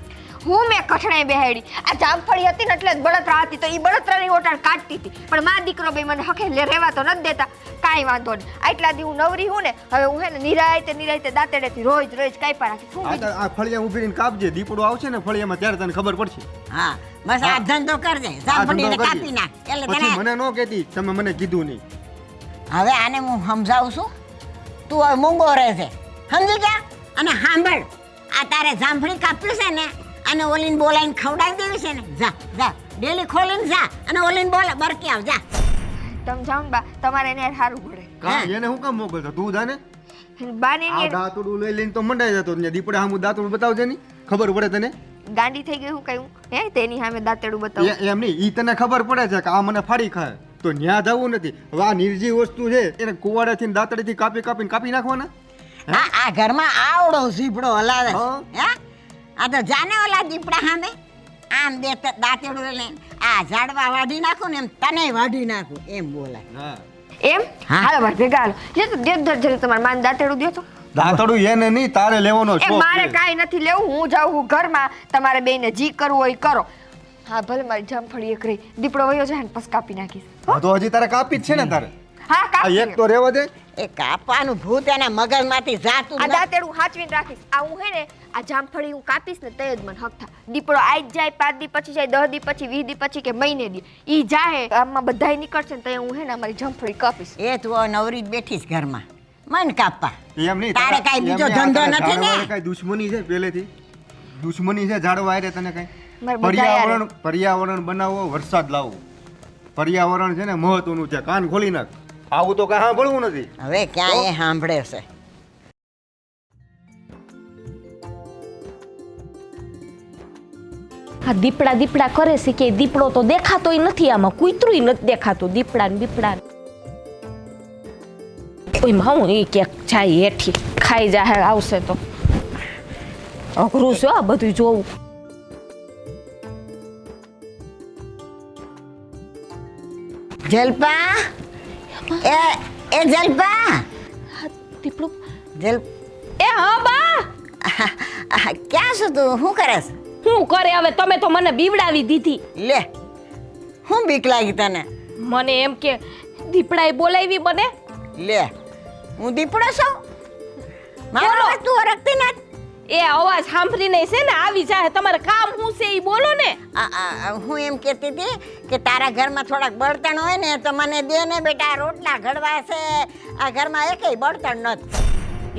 હું મેં કઠણાઈ બેહાડી. આ જામફળી હતી ને એટલે જ બળતરા હતી, તો ઈ બળતરાની ઓટાણ કાઢતી હતી. પણ માં દીકરો બે મને હખે રહેવા તો નથી દેતા. કાંઈ વાંધો નહીં, આટલા દી હું નવરી હું ને, હવે હું હે ને નિરાયતે દાંતેડેથી રોજ કાપ્યા રાખી. શું બીજું? આ ફળિયા ઉભી રહીને કાપજે. દીપડો આવશે ને ફળિયામાં ત્યારે તને ખબર પડશે. હા બસ આ ધંધો કરજે. આ જામફળીને ધંધો કાપી કરજે. નાખ એટલે પછી તને મને ન કહેતી તમે મને કીધું નહીં. હવે આને હું સમજાવું છું. તું હવે મૂંગો રહેશે, સમજી જા. અને સાંભળ, આ તારે જામફળી કાપ્યું છે ને, અને ઓલીને બોલાવીને ખવડાવી દેવી છે ને, જા જા ડેલી ખોલીને જા અને ઓલીને બોલે બરકી આવ જા. તમે જાઓ ને બા, તમારે એને સારું પડે. કાં એને હું કામ મોકલતો તું જાને? બાને આ એની દાંતડું લઈ લઈને તો મંડાઈ જતો. ત્યાં દીપડા સામું દાંતડું બતાવજે નહીં, ખબર પડે તને. ગાંડી થઈ ગઈ હું કહ્યું હે તેની સામે દાંતેડું બતાવું. એમ નહીં, ઈ તને ખબર પડે છે કે આ મને ફાડી ખાય, તો ન્યા જવું નથી. હવે આ નિર્જીવ વસ્તુ છે, એને કુવાડેથી દાંતડીથી કાપી નાખવાના. આ ઘરમાં આવડો ઝીપડો હલાવે છે. હા. હે આ તો જાને ઓલા દીપડા સામે આમ બે દાંતેડું લઈને આ ઝાડવા વાઢી નાખું ને એમ તને વાઢી નાખું એમ બોલાય. હા, એમ હા. હાલો ભાઈ ભેગા હાલો. લે તો દેવ દર્જન તમારે માન દાંતેડું દે તો. દાંતડું એને નહીં, તારે લેવાનો એ શોખ મારે છે. કાંઈ નથી લેવું, હું જાઉં હું ઘરમાં. તમારે બેયને જી કરવું હોય ઈ કરો. હા ભલે મારી જામફળી એક રહી, દીપડો વયો જાય ને પછી કાપી નાખીશ. હા, તો હજી તારે કાપી જ છે ને તારે. હા આ કાપી એક તો રહેવા દે. એ કાપવાનું ભૂત એના મગજમાંથી જાતું આ નથી. દાંતેડું હાચવીને રાખીશ. આ હું હે ને આ જામફળી હું કાપીશ ને તે જ મને હક થાય. દીપડો આઈ જ જાય, 5 દી પછી જાય, 10 દી પછી, 20 દી પછી કે મહિને દી ઈ જાય, આમાં બધાય નીકળશે ને તે હું હે ને અમારી જામફળી કાપીશ. એ તું નવરી જ બેઠી છે ઘરમાં, મન કાપવા. એમ નહીં, તારે કાંઈ બીજો ધંધો નથી ને? કાંઈ દુશ્મની છે પહેલેથી? દુશ્મની છે ઝાડવા હારે તને કાંઈ? મારે બધા યાર પર્યાવરણ બનાવો, વરસાદ લાવો. પર્યાવરણ છે ને મહત્વનું છે. કાન ખોલી નાખ, આવું તો કાંઈ સાંભળવું નથી. હવે ક્યાં એ સાંભળે છે. આ દીપડા કરે છે કે દીપડો તો દેખાતોય નથી, આમાં કૂતરું નથી દેખાતું. દીપડા ને દીપડા ઓય હું એ ક્યાંક જાય હેઠી ખાઈ જાય આવશે તો અઘરું છે આ બધું જોવું. જલપા એ જલપા દીપડું જલ એ હા બા ક્યાં છું તું? શું કરે છે? શું કરે હવે? તમે તો મને બીવડાવી દીધી. લે હું બીક લાગી તને? મને એમ કે દીપડાએ બોલાવી મને. લે હું દીપડો છું? મારો અવાજ તું ઓળખતી નથી? એ અવાજ સાંભળીને છે ને આવી જાય. તમારે કામ શું છે એ બોલો ને. હું એમ કહેતી હતી કે તારા ઘરમાં થોડાક બળતણ હોય ને તો મને દે ને બેટા, રોટલા ઘડવા છે. આ ઘરમાં એકેય બળતણ નથી.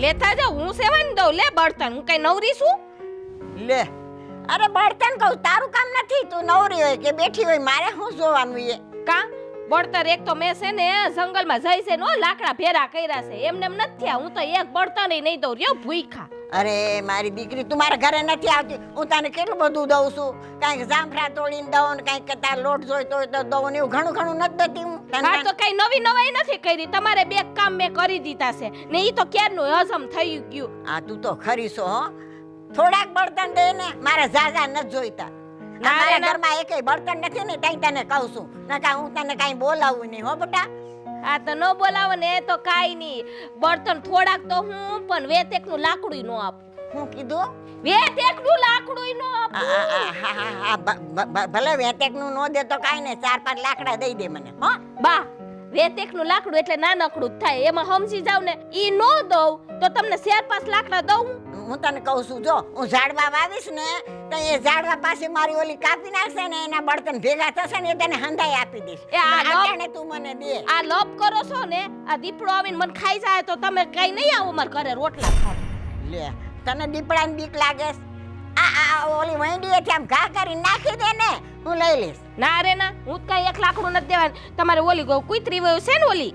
લેતા જાવ, હું સેવાને દઉં. લે બળતણ, હું કઈ નવરી છું? લે અરે બળતણ કહું, તારું કામ નથી. તું નવરી હોય કે બેઠી હોય, મારે શું જોવાનું? એ કા બળતર એક તો મેં છે ને જંગલમાં જઈ છે નો લાકડા ભેરા કર્યા છે. એમને એમ નથી થયા. હું તો એક બળતણ નહીં દઉં. રહ્યો ભૂખા. અરે મારી દીકરી, તું મારા ઘરે નથી આવતી. હું તને કેટલું બધું દઉં છું. કાંઈક જામફળા તોડીને દઉં ને કાંઈક તાર લોટ જોઈતો હોય તો દઉં ને એવું ઘણું ઘણું નથી દેતી હું તને. હા તો કઈ નવી નવાઈ નથી કરી. તમારે બે કામ મેં કરી દીધા છે ને ઈ તો ક્યારનું હજમ થઈ ગયું. આ તું તો ખરી છો હો. થોડાક બળતણ દે ને, મારે ઝાઝા નથી જોઈતા. મારા ઘરમાં એકેય બળતણ નથી ને તઈ તને કહું છું. નકા હું તને કાંઈ બોલાવું નહીં હો બેટા. આ તો ન બોલાવો ને એ તો કાઈ નહીં. બળતણ થોડાક તો હું પણ વેતેકનું લાકડું નો આપું. હું કીધું? વેતેકનું લાકડું નો આપું. ભલે વેટેકનું નો દે તો કાંઈ નહીં, 4-5 લાકડા દઈ દે મને હો. બા વેતેકનું લાકડું એટલે નાનકડું જ થાય. એમાં સમજી જાવ ને ઈ નો દઉં તો તમને 4-5 લાકડા દઉં. હું તને કહું છું જો હું ઝાડવા વાવીશ ને તો એ ઝાડવા પાસે મારી ઓલી કાપી નાખશે ને એના બળતણ ભેગા થશે ને એ તને હંધાઈ આપી દઈશ. એ આ લો- અત્યારે તું મને દે. આ લોપ કરો છો ને આ દીપડો આવીને મને ખાઈ જાય તો તમે કઈ નહીં આવો મારા ઘરે રોટલા ખાવ. લે તને દીપડાની બીક લાગે છે? આ ઓલી વૈંડીએથી આમ ઘા કરીને નાખી દે ને હું લઈ લઈશ. ના રે ના, હું તો કઈ એક લાકડું નથી દેવાનું. તમારે ઓલી કુતરી વહુ છે ને ઓલી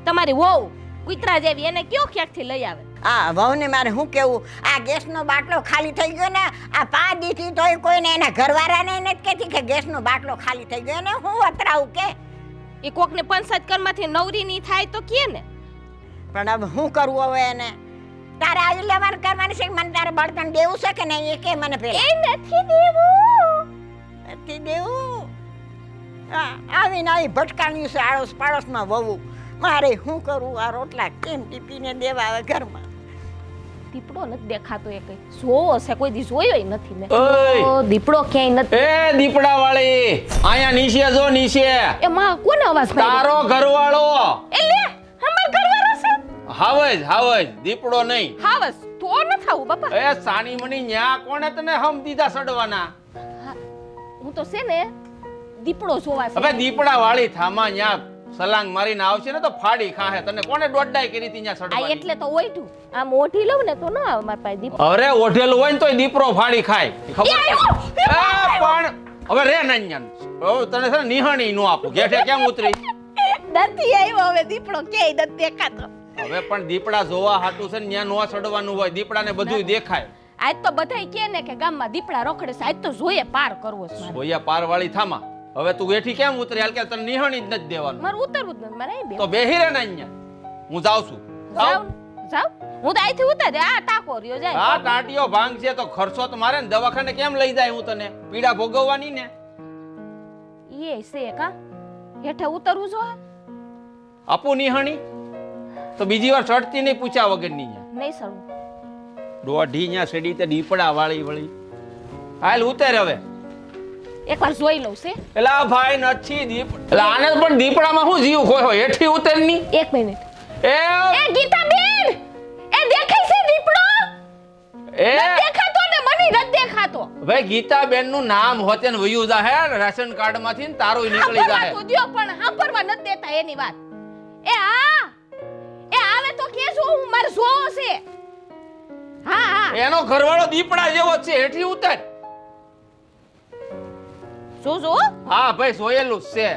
તમારી વહુ કુતરા જેવી, એને કયો ક્યાંકથી લઈ આવે. આ વહુને મારે શું કેવું, આ ગેસનો બાટલો ખાલી થઈ ગયો ને આ 5 દીથી તોય કોઈને એના ઘરવાળાને નથી કહેતી કે ગેસનો બાટલો ખાલી થઈ ગયો ને હું અતરાવું કે. એ કોકને પંચાયત કરમાંથી નવરી નહીં થાય તો કે ને. પણ હવે શું કરવું હવે એને? તારે આવી લેવાનું કરવાની છે કે મને તારે બળતણ દેવું છે કે નહીં એ કે મને પેલા. એ નથી દેવું. નથી દેવું. આવીને આવી ભટકાણ્યું છે આડોશ પાડોશમાં વહુ. મારે શું કરવું? આ રોટલા કેમ ટીપીને દેવા આવે ઘરમાં? દીપડો નથી દેખાતો એ કઈ. જોવો છે કોઈ દી જોયોય નથી મેં. ઓય! ઓ, દીપડો ક્યાંય નથી. એ દીપડા વાળી આયા નીચે જો નીચે. એ માં કોનો અવાજ માર્યો? તારો ઘરવાળો. એ લે અમાર ઘરવાળો છે. હાવજ દીપડો નહીં. હાવસ તો ન થાવું બાપા. એ સાની મની ન્યા કોણે તને હમ દીધા સડવાના? હું તો છે ને દીપડો જોવા છે. હવે દીપડા વાળી થામા ન્યા સલાંગ મારીને આવશે ને તો ફાડી ખાહે. તને કોને દોડડાઈ કરી હતી ન્યા આ સડવાની? એટલે તો ઓઈઠું આમ ઓઢી લઉં ને તો ન આવે મારા પાસે દીપડો. અરે ઓઢેલું હોય ને તોય દીપડો ફાડી ખાય. ખબર? એ પણ હવે રે નન્યાન. હવે તને છે ને નિહાણી નો આપું. ઘેઠે કેમ ઉતરી? નથી આવ્યો હવે દીપડો ક્યાંય નથી દેખાતો. હવે પણ દીપડા જોવા હાટું છે ને ન્યા નો ચડવાનું હોય. દીપડાને બધું દેખાય. આજ તો બધાય કહે ને કે ગામમાં દીપડા રખડે છે, આજ તો જોઈએ પાર કરવો છે મારે. સોયા પાર વાળી થામા. હવે તું એઠી કેમ ઉતરી? હાલ કે તને નિહાણી જ નથી દેવાનું. મારે ઉતરવું જ નથી, મારે અહીં તો બેહી રે ને અહીંયા. હું જાઉં છું. જાવ જાવ હું તો અહીંથી ઉતાર આ ટાકો રહ્યો આ જાય. ટાંટીઓ ભાંગ છે તો ખર્ચો તો મારે ને દવાખાને કેમ લઈ જાય હું તને? પીડા ભોગવવાની ને. એ છે કા હેઠે ઉતરવું જો આપું નિહાણી તો બીજી વાર ચડતી નહીં પૂછ્યા વગરની ન્યા. નહીં સરું. દોઢી ન્યા સેડી તે દીપડા વાળી વળી. હાલ ઉતર હવે. એકવાર જોઈ લઉં છે. એલા ભાઈ નથી દીપ. એલા આને પણ દીપડામાં શું જીવ ખોય હોય? હેઠી ઉતર ની. એક મિનિટ. એ એ ગીતાબેન એ દેખાય છે દીપડો? એ નથી દેખાતો ને મને નથી દેખાતો. ભાઈ ગીતાબેન નું નામ હોતે ને વયું જાહે રાશન કાર્ડ માંથી ને તારું નીકળી સાંભળવા જાહે. તો દ્યો પણ સાંભળવા નથી દેતા એની વાત. એ હા એ આવે તો કેજો હું મારે જોવો છે. હા હા એનો ઘરવાળો દીપડા જેવો જ છે. હેઠી ઉતર. જો જો. હા ભાઈ સોયેલું જ છે.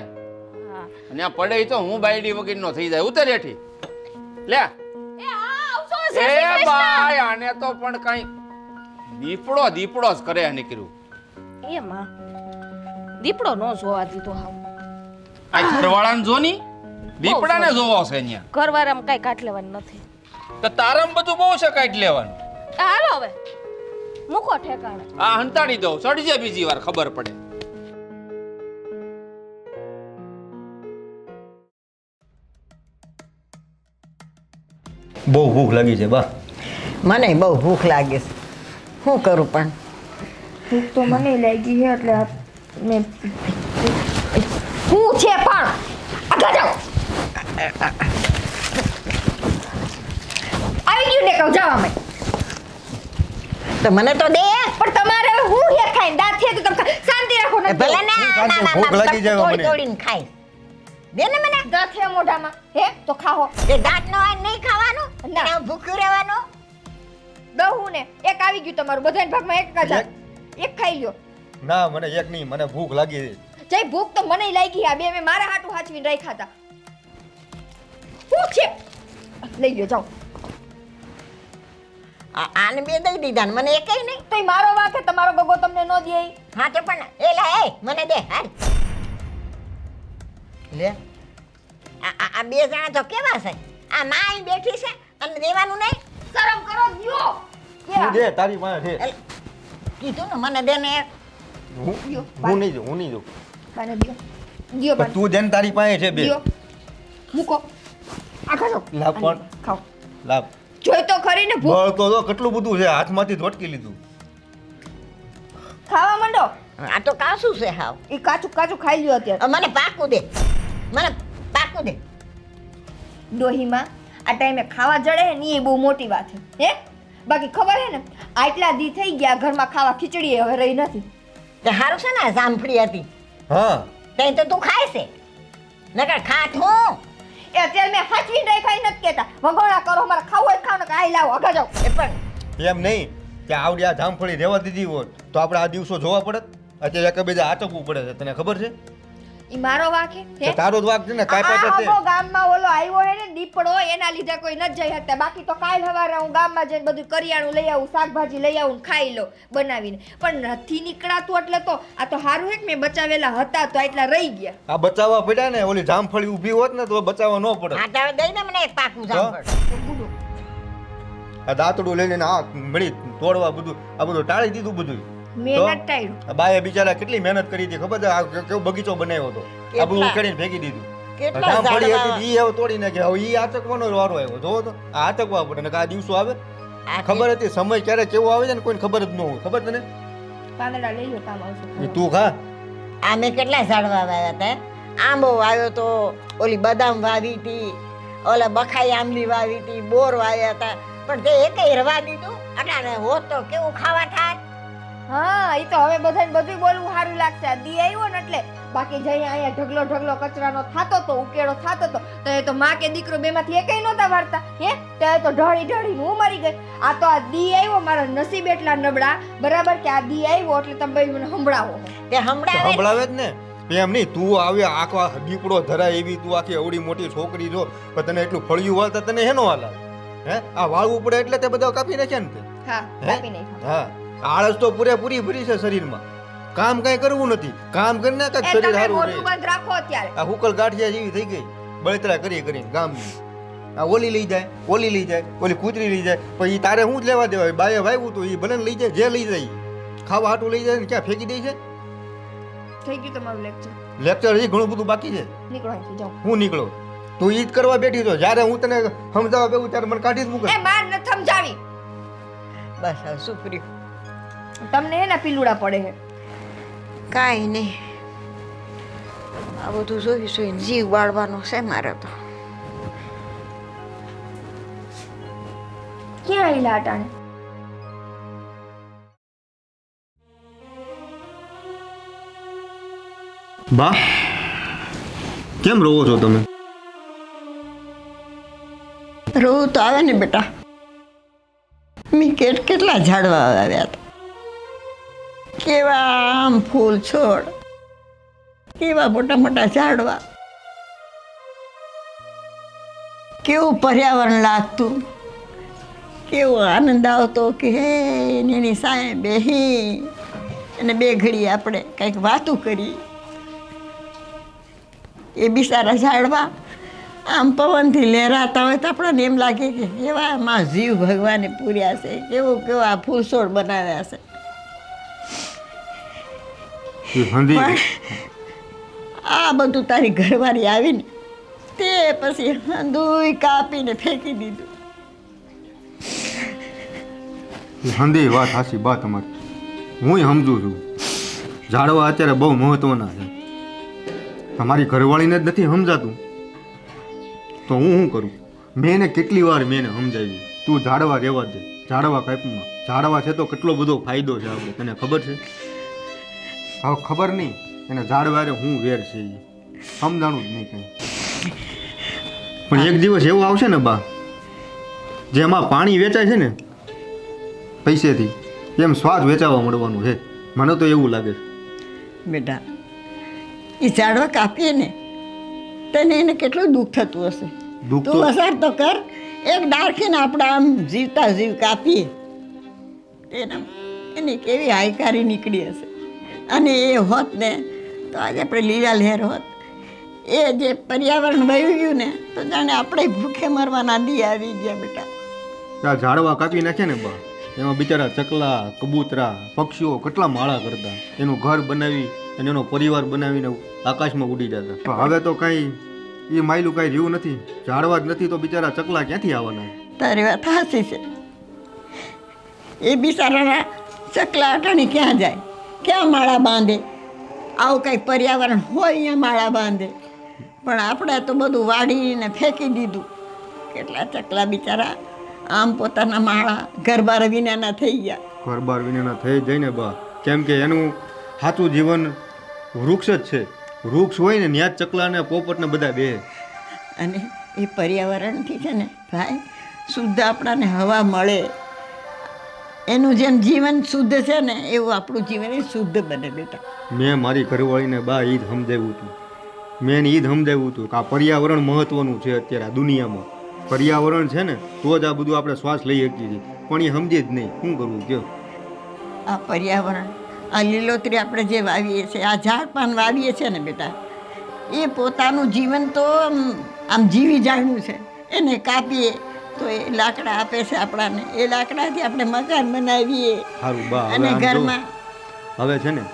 હા અને આ પડે ઈ તો હું બાયડી વગર નો થઈ જાય. ઉતર હેઠી. લે એ હા આવજો એ શ્રી કૃષ્ણ. ભાઈ આને તો પણ કઈ દીપડો જ કરે નીકળ્યું. એ માં દીપડો નો જોવા દીધો હાવ. આ ઘરવાળાને જો ની દીપડાને જોવો છે અહીંયા. ઘરવાળામાં કઈ કાઢ લેવાનું નથી. તો તારામ બધું બહુ છે કાઢી લેવાનું. હાલો હવે મૂકો ઠેકાણે. આ હંતાડી દઉં ચડી જાય બીજી વાર ખબર પડે. બહુ ભૂખ લાગી છે બા. મને બહુ ભૂખ લાગે છે. શું કરું પણ? ભૂખ તો મને લાગી છે એટલે મેં હું છે પણ આગળ જાઓ. આવી ગયું ને કહું જાવ અમે. તો મને તો દે. પણ તમારે હું હે ખાઈને દાંત છે તો તમે શાંતિ રાખો ને. ભલે ના શાંતિ, ભૂખ લાગી જાય મને. તોડીને ખાય. દે ને મને. દાંત છે મોઢામાં હે તો ખાઓ. એ દાંત નો નહીં ખાવાનું. ના. એને ભૂખ્યું રહેવાનું. દહું ને એક આવી ગયું તમારું બધાના ભાગમાં એક જ એક ખાઈ લ્યો. ના મને એક નહીં, મને ભૂખ લાગી છે. જય ભૂખ તો મને લાગી. આ બે મેં મારા હાટુ હાચવીને રાખ્યા હતા. શું છે લઈ લ્યો જાઓ. આને બે દઈ દીધા ને મને એકેય નહીં. તો મારો વાંક તમારો ગગો તમને ન દે. હા તો પણ એલા એ મને દે હાલ. લે આ બે જણા તો કેવા છે? આ માં અહીં બેઠી છે અને દેવાનું નહીં. શરમ કરો દ્યો. તું દે, તારી પાસે છે. એલ, કીધું ને મને દે ને એક. હું નહીં જાઉં, હું નહીં જાઉં. બાને દ્યો. દ્યો પણ બાને. તું જેને તારી પાસે છે બે. દ્યો. મૂકો. આ ખાજો. લાવ પણ. ખાઓ. લાવ. જોઈ તો ખરી ને ભૂખ. બળ તો જો કેટલું બધું છે, હાથમાંથી ઝોટકી લીધું. ખાવા માંડો. આ તો કાસું છે હાવ. ઈ કાચું કાચું ખાઈ લ્યો અત્યારે. મને પાકું દે. મને પાકું દે. ડોહીમાં આ ટાઈમે ખાવા જડે ને એ બહુ મોટી વાત છે હે બાકી ખબર હે ને આટલા દી થઈ ગયા ઘરમાં ખાવા ખીચડી હવે રહી નથી. તે સારું છે ને જામફળી હતી હા તઈ તો તું ખાય છે નકર ખાત હું એ અત્યારે મેં હાચવીને રાખાઈ નથી કહેતા વગોણા કરો મારે ખાવું હોય ખાવ ને કાઈ લાવો આગળ જાઓ. એ પણ એમ નહીં કે આવડી આ જામફળી રહેવા દીધી હોત તો આપણે આ દિવસો જોવા પડત. અત્યારે એકબીજા આચકવું પડે છે, તને ખબર છે? ઈ મારો વાંક હે તો તારો જ વાંક છે ને, કાંઈ પાછળ છે. આ ગામમાં ઓલો આવ્યો હે ને દીપડો એના લીધે કોઈ ન જઈ શકતા. બાકી તો કાલ સવારે હું ગામમાં જઈને બધું કરિયાણું લઈ આવું, શાકભાજી લઈ આવું ને ખાઈ લો બનાવીને. પણ નથી નીકળાતું એટલે તો આ તો સારું હે કે મેં બચાવેલા હતા તો એટલા રહી ગયા. આ બચાવવા પડ્યા ને, ઓલી જામફળી ઊભી હોત ને તો બચાવવા ન પડે. આ તારે દઈ ને મને એક પાકું જામફળ. આ દાંતડું લઈને આ મળી તોડવા બધું આ બધું ટાળી દીધું બધું. મેં તો? નથી ટાળ્યું. આ બાએ બિચારા કેટલી મહેનત કરી હતી ખબર છે? આ કેવો બગીચો બનાવ્યો હતો, આ બધું ઉખેડીને ફેંકી દીધું. કેટલા જામફળી ઝાડવા. હતી ઈ હવે તોડી નાખી. હવે ઈ આચકવાનો વારો આવ્યો. જોવો તો આ આચકવા પડે ને આ દિવસો આવે. આ ખબર હતી સમય ક્યારે કેવો આવે છે ને કોઈને ખબર જ ન હોય. ખબર તને? પાંદડા લઈ લો કામ એ આવશે. તું ખા. આ મેં કેટલા ઝાડવા વાવ્યા હતા. આંબો વાવ્યો તો, ઓલી બદામ વાવી હતી, ઓલા બખાઈ આંબલી વાવી હતી, બોર વાવ્યા હતા, પણ તે એકેય રવા દીધું. અટાણે હોત તો કેવું ખાવા થાય. હા ઈ તો હવે બધાને બધું બોલવું સારું લાગશે. આ દી આવ્યો ને એટલે બાકી જઈ અહીંયા ઢગલો કચરાનો થાતો તો ઉકેળો થાતો તો એ તો માં કે દીકરો બેમાંથી એકેય નહોતા વાળતા હે. તે તો ઢળી હું મરી ગઈ. આ તો આ દી આવ્યો મારા નસીબ એટલા નબળા બરાબર કે આ દી આવ્યો એટલે તમે ભાઈ મને સંભળાવો. તે હમણાં સંભળાવે જ ને. એમ નહીં, તું આવે આખો દીપડો ધરાય એવી તું આખી અવડી મોટી છોકરી છો, પણ તને એટલું ફળિયું વાળતા તને હેનો હાલ આવે? હે આ વાળવું પડે એટલે તે બધા કાપી નાખ્યા ને તે. હા હે? કાપી નાખ્યા. હા આળસ તો પૂરેપૂરી ભરી છે શરીરમાં. કામ કઈ કરવું નથી. કામ કરીને કઈક એ શરીર તમે સારું મોઢું રહે. બંધ રાખો અત્યારે. આ હુકલ ગાંઠિયા જેવી થઈ ગઈ બળતરા કરીને ગામની. આ ઓલી લઈ જાય, ઓલી લઈ જાય, ઓલી કૂતરી લઈ જાય, પણ એ તારે શું જ લેવા દેવાય? બાએ વાવ્યું તો એ ભલે ને લઈ જાય, જે લઈ જાય ખાવા હાટું લઈ જાય ને ક્યાં ફેંકી દે છે? થઈ ગયું તમારું લેક્ચર. લેક્ચર હજી ઘણું બધું બાકી છે. નીકળો અહીંથી જાઓ. હું નીકળો તું ઈ જ કરવા બેઠી તો જ્યારે હું તને સમજાવવા બેવું ત્યારે મને કાઢી જ મૂકે. એ માર ન સમજાવી. બસ હવે શું કર્યું? તમને હે ને પીલુડા પડે છે. કાંઈ નહીં, આ બધું જોઈને જીવ બાળવાનો છે મારે તો. ક્યાં આયલા અટાણે? બા કેમ રોવો છો તમે? રોવું તો આવે ને બેટા. મેં કેટલા ઝાડવા વાવ્યા હતા, કેવા આમ ફૂલ છોડ, કેવા મોટા મોટા ઝાડવા, કેવું પર્યાવરણ લાગતું, કેવો આનંદ આવતો કે હે એની સામે બેહી અને બે ઘડી આપણે કંઈક વાતું કરી. એ બિચારા ઝાડવા આમ પવનથી લહેરાતા હોય તો આપણને એમ લાગે કે એવામાં જીવ ભગવાને પૂર્યા છે, કેવા ફૂલ છોડ બનાવ્યા છે. પણ આ બધું તારી ઘરવાળી આવીને તે પછી હંધુય કાપીને ફેંકી દીધું. હંધી વાત હાસી બા તમારી. હું સમજુ છું ઝાડવા અત્યારે બહુ મહત્વના છે. તમારી ઘરવાળીને જ નથી સમજાતું તો હું શું કરું? મેં એને કેટલી વાર મેં એને સમજાવી તું ઝાડવા રહેવા દે, ઝાડવા કાપમાં. ઝાડવા છે તો કેટલો બધો ફાયદો છે આપણે, તને ખબર છે? હવે ખબર નહીં એને ઝાડવારે હું વેર છે એ સમજાણું જ નહીં કંઈ. પણ એક દિવસ એવો આવશે ને બા, જેમાં પાણી વેચાય છે ને પૈસેથી, એમ સ્વાદ વેચાવા મળવાનું છે. મને તો એવું લાગે છે. બેટા, એ ઝાડવા કાપીએ ને તને એને કેટલું દુઃખ થતું હશે. દુઃખ તું તો અસર તો કર. એક ડાળખીને આપણે આમ જીવતા જીવ કાપીએ એના એની કેવી હાયકારી નીકળી હશે. અને એ હોત ને તો આજે આપણે લીલા લહેર હોત. એ જે પર્યાવરણ વહી ગયું ને તો જાણે આપણે ભૂખે મરવાના દી આવી ગયા બેટા. આ ઝાડવા કાપી નાખે ને બા, એમાં બિચારા ચકલા, કબૂતરા, પક્ષીઓ કેટલા માળા કરતા, એનું ઘર બનાવી અને એનો પરિવાર બનાવીને આકાશમાં ઉડી જતા. પણ હવે તો કાંઈ એ માયલું કાંઈ રહ્યું નથી. ઝાડવા જ નથી તો બિચારા ચકલા ક્યાંથી આવવાના? તારી વાત સાચી છે. એ બિચારાના ચકલા અટાણી ક્યાં જાય, ક્યાં માળા બાંધે? આવું કંઈક પર્યાવરણ હોય અહીંયા માળા બાંધે. પણ આપણે તો બધું વાળીને ફેંકી દીધું. કેટલા ચકલા બિચારા આમ પોતાના માળા ઘર-બાર વિનાના થઈ ગયા. ઘર-બાર વિનાના થઈ જાય ને બા, કેમ કે એનું સાચું જીવન વૃક્ષ જ છે. વૃક્ષ હોય ને ત્યાં જ ચકલા ને પોપટ ને બધા બે. અને એ પર્યાવરણથી છે ને ભાઈ શુદ્ધ આપણાને હવા મળે. એનું જેમ જીવન શુદ્ધ છે ને એવું આપણું જીવન એ શુદ્ધ બને બેટા. મેં મારી ઘરવાળીને બા ઈ જ સમજાવ્યું હતું. મેં એને ઈ જ સમજાવ્યું હતું કે આ પર્યાવરણ મહત્વનું છે અત્યારે આ દુનિયામાં. પર્યાવરણ છે ને તો જ આ બધું આપણે શ્વાસ લઈ શકીએ છીએ, પણ એ સમજે જ નહીં. શું કરવું કયો? આ પર્યાવરણ, આ લીલોતરી આપણે જે વાવીએ છીએ, આ ઝાડ પાન વાવીએ છીએ ને બેટા, એ પોતાનું જીવન તો આમ જીવી જાણવું છે. એને કાપીએ તો એ લાકડા આપે છે આપણાને. એ લાકડાથી આપણે મકાન બનાવીએ સારું બા, હવે અને આમ જો. ઘરમાં હવે છે ને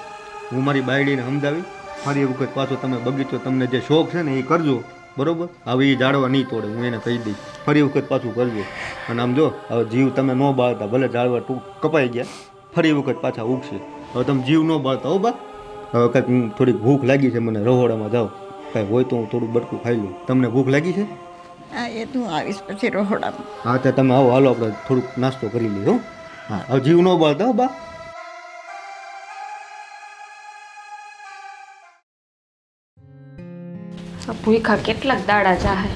હું મારી બાયડીને સમજાવી, ફરી વખત પાછો તમે બગીચો તમને જે શોખ છે ને એ કરજો, બરોબર? હવે એ ઝાડવા નહીં તોડે, હું એને કહી દઈશ. ફરી વખત પાછું કરજો. અને આમ જો, હવે જીવ તમે ન બાળતા, ભલે ઝાડવા કપાઈ ગયા, ફરી વખત પાછા ઉગશે. હવે તમે જીવ ન બાળતા હો બા. હવે કંઈક થોડીક ભૂખ લાગી છે મને, રહોડામાં જાઓ, કાંઈ હોય તો હું થોડું બટકું ખાઈ લઉં. તમને ભૂખ લાગી છે? હા, એ તું આવીશ પછી રહોડામાં. હા તો તમે આવો, હાલો આપણે થોડુંક નાસ્તો કરી લઈએ. હો હા, હવે જીવ ન બાળતા હો બા. ભૂખા કેટલાક દાડા જાહે,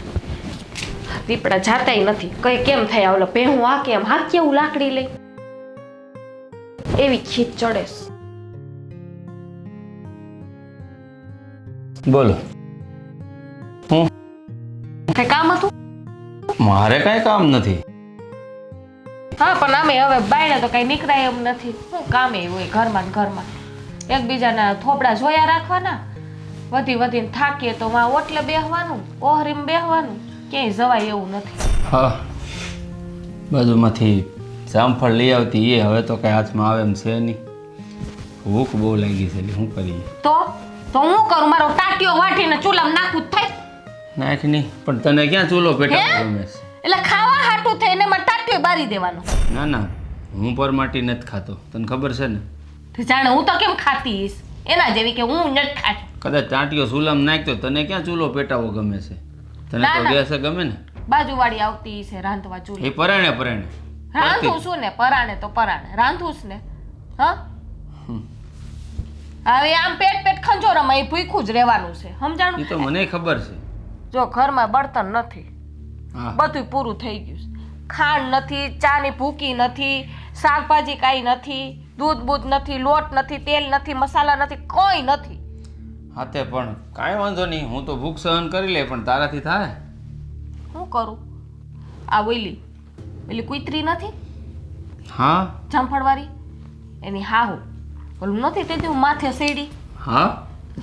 દીપડા જાતાય નથી. કઈ કેમ થાય ઓલો પહેવું આ કેમ હાથ કેવું લાકડી લઈ, એવી ખીચ ચડે. બોલો. હું કઈ કામ હતું? મારે કાંઈ કામ નથી. હા, પણ અમે હવે બાયણે તો કઈ નીકળાય એમ નથી. શું કામે હોય ઘરમાં ને ઘરમાં, એકબીજાના થોપડા જોયા રાખવાના. વધી વધીને થાકીએ તો માં ઓટલે બેહવાનું, ઓહરીમાં બેહવાનું, ક્યાંય જવાય એવું નથી. હા, બાજુમાંથી જામફળ લઈ આવતી એ હવે તો કઈ હાથમાં આવે એમ છે નહીં. ભૂખ બહુ લાગી છે, એટલે શું કરીએ? તો હું કરું? મારો ટાટિયો વાટીને ચૂલામાં નાખું જ થાય? નાખ નહીં, પણ તને ક્યાં ચૂલો પેટા ગમે છે? એટલે ખાવા હાટું થઈને મારે ટાટિયો બારી દેવાનો. ના ના, હું પરમાટી નથી ખાતો, તને ખબર છે ને. તે જાણે હું તો કેમ ખાતી હઈશ એના જેવી કે હું નથી ખાતી. કદાચ ટાંટીઓ ચૂલામાં નાખતો તને ક્યાં ચૂલો પેટાવો ગમે છે? તને ના, તો ના. ગેસ ગમે ને. બાજુવાળી આવતી છે રાંધવા ચૂલી. એ પરાણે પરાણે રાંધું છું ને, પરાણે તો પરાણે રાંધું જ ને. હા, હવે આમ પેટ પેટ ખંજોરામાં એ ભૂખ્યું જ રહેવાનું છે, એ તો સમજાણું? મને ખબર છે. જો ઘરમાં બળતણ નથી, હા, બધું પૂરું થઈ ગયું છે. ખાંડ નથી, ચાની ભૂકી નથી, શાકભાજી કાંઈ નથી, દૂધ બૂધ નથી, લોટ નથી, તેલ નથી, મસાલા નથી, કોઈ નથી. હા તે પણ કાંઈ વાંધો નહીં, હું તો ભૂખ સહન કરી લે, પણ તારાથી થાય? શું કરું? આ ઓલી કુતરી નથી હા જામફળવાળી, એની હાહુ ઓલું નથી તેથી હું માથે સેડી. હા,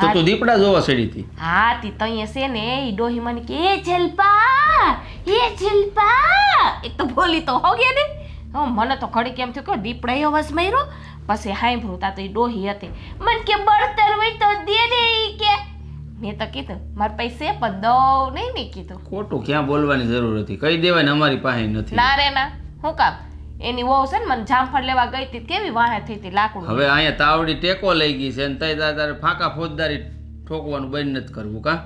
તો તું દીપડા જોવા સડી હતી. હા, તી તઈએ છે ને ઈ ડોહી મને કે એ જલપા, એ જલપા, એક તો બોલી તો હો ગયા ને. મને તો ઘડી કેમ થયું કે દીપડાએ અવાજ માર્યો, પછી હાંભળું તા તો ઈ ડોહી હતી. મને કે બળતર હોય તો દે દે ઈ કે. મેં તો કીધું મારા પૈસે પણ દઉં નહીં, મેં કીધું. ખોટું ક્યાં બોલવાની જરૂર હતી, કહી દેવાય ને અમારી પાસે નથી. ના રે ના, હું કામ? એની વહુ છે ને મને જામફળ લેવા ગઈ હતી, કેવી વાહે થઈ હતી લાકડું. હવે અહીંયા તાવડી ટેકો લઈ ગઈ છે, ને તઈ તારે ફાંકા ફોજદારી ઠોકવાનું બંધ નથી કરવું. કા